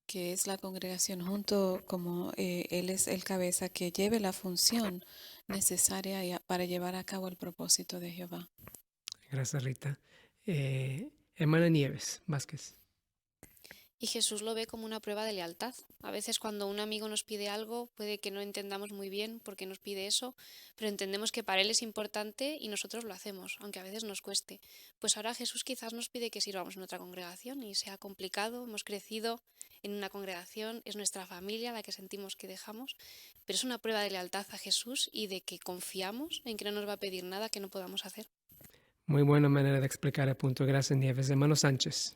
que es la congregación, junto como Él es el cabeza, que lleve la función necesaria para llevar a cabo el propósito de Jehová. Gracias, Rita. Hermana Nieves Vázquez. Y Jesús lo ve como una prueba de lealtad. A veces cuando un amigo nos pide algo, puede que no entendamos muy bien por qué nos pide eso, pero entendemos que para él es importante y nosotros lo hacemos, aunque a veces nos cueste. Pues ahora Jesús quizás nos pide que sirvamos en otra congregación y sea complicado, hemos crecido en una congregación, es nuestra familia la que sentimos que dejamos, pero es una prueba de lealtad a Jesús y de que confiamos en que no nos va a pedir nada que no podamos hacer. Muy buena manera de explicar el punto. Gracias, Nieves. Hermano Sánchez.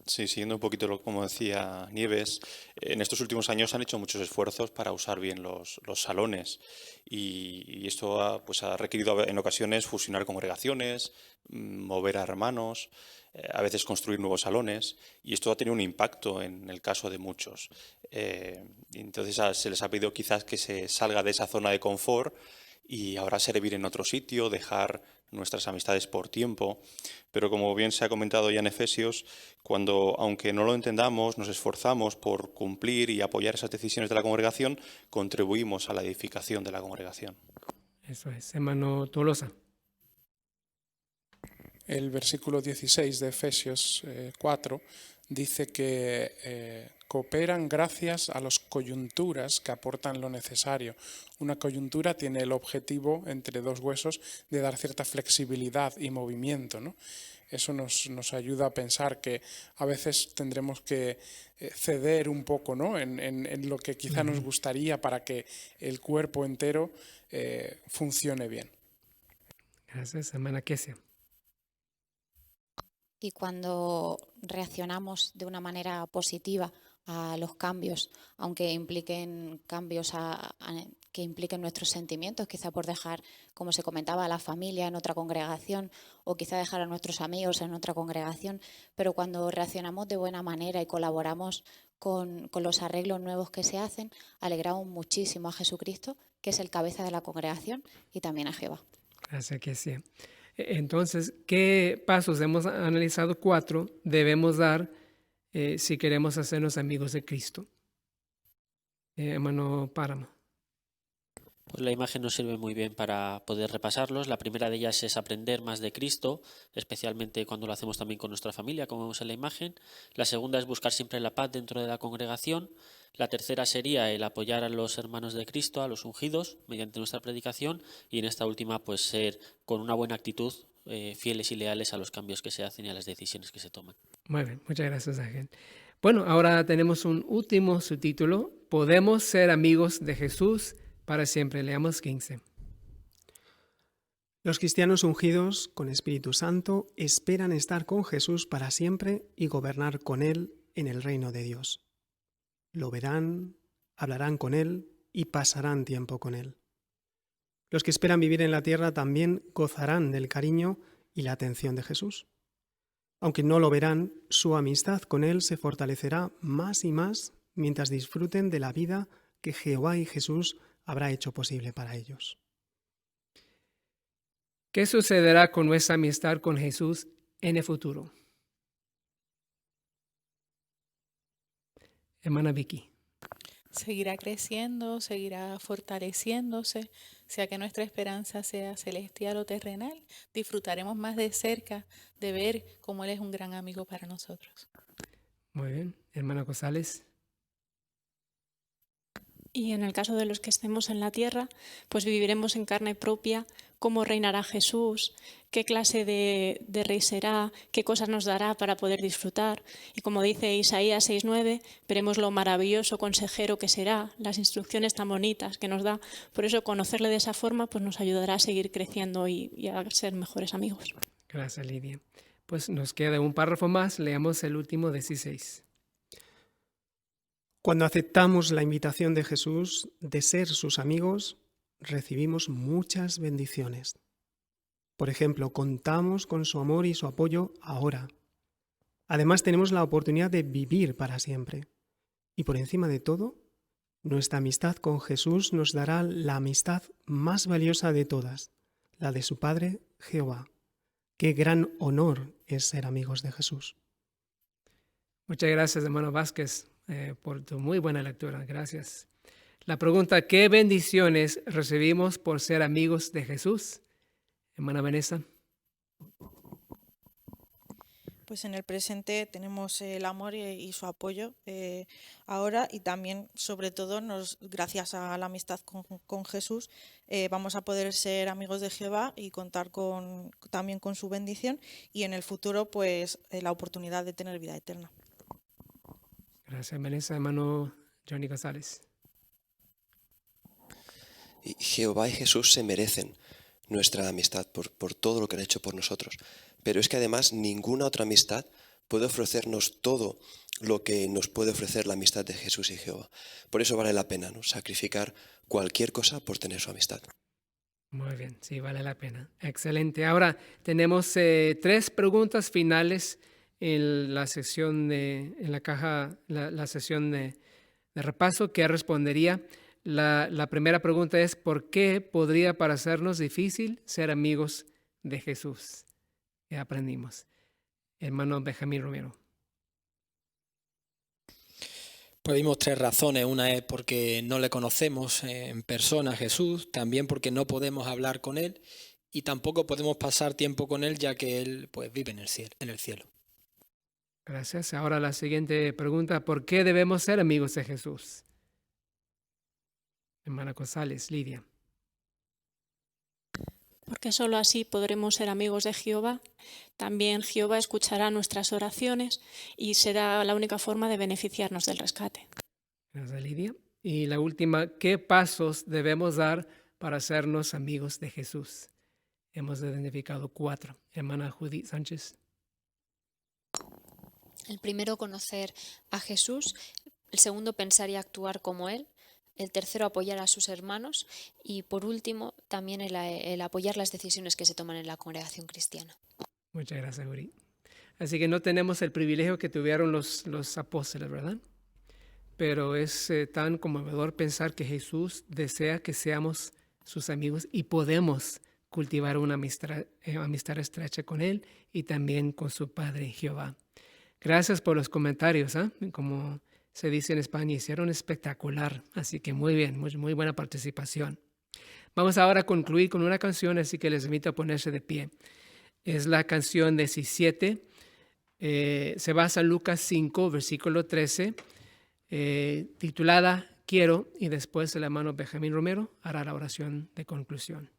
Sí, siguiendo un poquito como decía Nieves, en estos últimos años han hecho muchos esfuerzos para usar bien los salones y esto ha requerido en ocasiones fusionar congregaciones, mover a hermanos, a veces construir nuevos salones y esto ha tenido un impacto en el caso de muchos. Entonces se les ha pedido quizás que se salga de esa zona de confort y ahora servir en otro sitio, dejar nuestras amistades por tiempo, pero como bien se ha comentado ya en Efesios, aunque no lo entendamos, nos esforzamos por cumplir y apoyar esas decisiones de la congregación, contribuimos a la edificación de la congregación. Eso es, hermano Tolosa. El versículo 16 de Efesios 4 dice que cooperan gracias a las coyunturas que aportan lo necesario. Una coyuntura tiene el objetivo, entre dos huesos, de dar cierta flexibilidad y movimiento, ¿no? Eso nos ayuda a pensar que a veces tendremos que ceder un poco, ¿no? en lo que quizá nos gustaría para que el cuerpo entero funcione bien. Gracias, hermana Kesia. Y cuando reaccionamos de una manera positiva a los cambios, aunque impliquen cambios que impliquen nuestros sentimientos, quizá por dejar, como se comentaba, a la familia en otra congregación o quizá dejar a nuestros amigos en otra congregación, pero cuando reaccionamos de buena manera y colaboramos con los arreglos nuevos que se hacen, alegramos muchísimo a Jesucristo, que es el cabeza de la congregación, y también a Jehová. Gracias, Kesia. Entonces, ¿qué pasos? Hemos analizado 4, debemos dar si queremos hacernos amigos de Cristo. Hermano Páramo. Pues la imagen nos sirve muy bien para poder repasarlos. La primera de ellas es aprender más de Cristo, especialmente cuando lo hacemos también con nuestra familia, como vemos en la imagen. La segunda es buscar siempre la paz dentro de la congregación. La tercera sería el apoyar a los hermanos de Cristo, a los ungidos, mediante nuestra predicación. Y en esta última, pues ser con una buena actitud, fieles y leales a los cambios que se hacen y a las decisiones que se toman. Muy bien, muchas gracias, Ángel. Bueno, ahora tenemos un último subtítulo. Podemos ser amigos de Jesús para siempre. Leamos 15. Los cristianos ungidos con Espíritu Santo esperan estar con Jesús para siempre y gobernar con Él en el reino de Dios. Lo verán, hablarán con Él y pasarán tiempo con Él. Los que esperan vivir en la tierra también gozarán del cariño y la atención de Jesús. Aunque no lo verán, su amistad con Él se fortalecerá más y más mientras disfruten de la vida que Jehová y Jesús habrá hecho posible para ellos. ¿Qué sucederá con nuestra amistad con Jesús en el futuro? Hermana Vicky. Seguirá creciendo, seguirá fortaleciéndose, sea que nuestra esperanza sea celestial o terrenal, disfrutaremos más de cerca de ver cómo Él es un gran amigo para nosotros. Muy bien. Hermana González. Y en el caso de los que estemos en la tierra, pues viviremos en carne propia cómo reinará Jesús, qué clase de rey será, qué cosas nos dará para poder disfrutar. Y como dice Isaías 6:9, veremos lo maravilloso consejero que será, las instrucciones tan bonitas que nos da. Por eso conocerle de esa forma pues nos ayudará a seguir creciendo y a ser mejores amigos. Gracias, Lidia. Pues nos queda un párrafo más, leamos el último 16. Cuando aceptamos la invitación de Jesús de ser sus amigos, recibimos muchas bendiciones. Por ejemplo, contamos con su amor y su apoyo ahora. Además, tenemos la oportunidad de vivir para siempre. Y por encima de todo, nuestra amistad con Jesús nos dará la amistad más valiosa de todas, la de su Padre Jehová. Qué gran honor es ser amigos de Jesús. Muchas gracias, hermano Vázquez, por tu muy buena lectura. Gracias. La pregunta, ¿qué bendiciones recibimos por ser amigos de Jesús? Hermana Vanessa. Pues en el presente tenemos el amor y su apoyo ahora, y también, sobre todo, gracias a la amistad con Jesús, vamos a poder ser amigos de Jehová y contar también con su bendición, y en el futuro pues la oportunidad de tener vida eterna. Gracias, Vanessa. Hermano Johnny González. Y Jehová y Jesús se merecen nuestra amistad por todo lo que han hecho por nosotros. Pero es que además ninguna otra amistad puede ofrecernos todo lo que nos puede ofrecer la amistad de Jesús y Jehová. Por eso vale la pena, ¿no?, sacrificar cualquier cosa por tener su amistad. Muy bien, sí, vale la pena. Excelente. Ahora tenemos 3 preguntas finales en la sesión la sesión de repaso que respondería. La primera pregunta es, ¿por qué podría parecernos difícil ser amigos de Jesús? ¿Qué aprendimos? Hermano Benjamín Romero. Pues vimos 3 razones. Una es porque no le conocemos en persona a Jesús, también porque no podemos hablar con Él y tampoco podemos pasar tiempo con Él, ya que Él pues vive en el cielo. Gracias. Ahora la siguiente pregunta, ¿por qué debemos ser amigos de Jesús? Hermana González, Lidia. Porque solo así podremos ser amigos de Jehová. También Jehová escuchará nuestras oraciones y será la única forma de beneficiarnos del rescate. Gracias, Lidia. Y la última, ¿qué pasos debemos dar para hacernos amigos de Jesús? Hemos identificado 4. Hermana Judith Sánchez. El primero, conocer a Jesús. El segundo, pensar y actuar como Él. El tercero, apoyar a sus hermanos. Y por último, también el apoyar las decisiones que se toman en la congregación cristiana. Muchas gracias, Uri. Así que no tenemos el privilegio que tuvieron los apóstoles, ¿verdad? Pero es tan conmovedor pensar que Jesús desea que seamos sus amigos y podemos cultivar una amistad estrecha con Él y también con su Padre Jehová. Gracias por los comentarios, ¿eh? Como se dice en España, hicieron espectacular. Así que muy bien, muy buena participación. Vamos ahora a concluir con una canción, así que les invito a ponerse de pie. Es la canción 17. Se basa en Lucas 5, versículo 13, titulada Quiero, y después el hermano Benjamín Romero hará la oración de conclusión.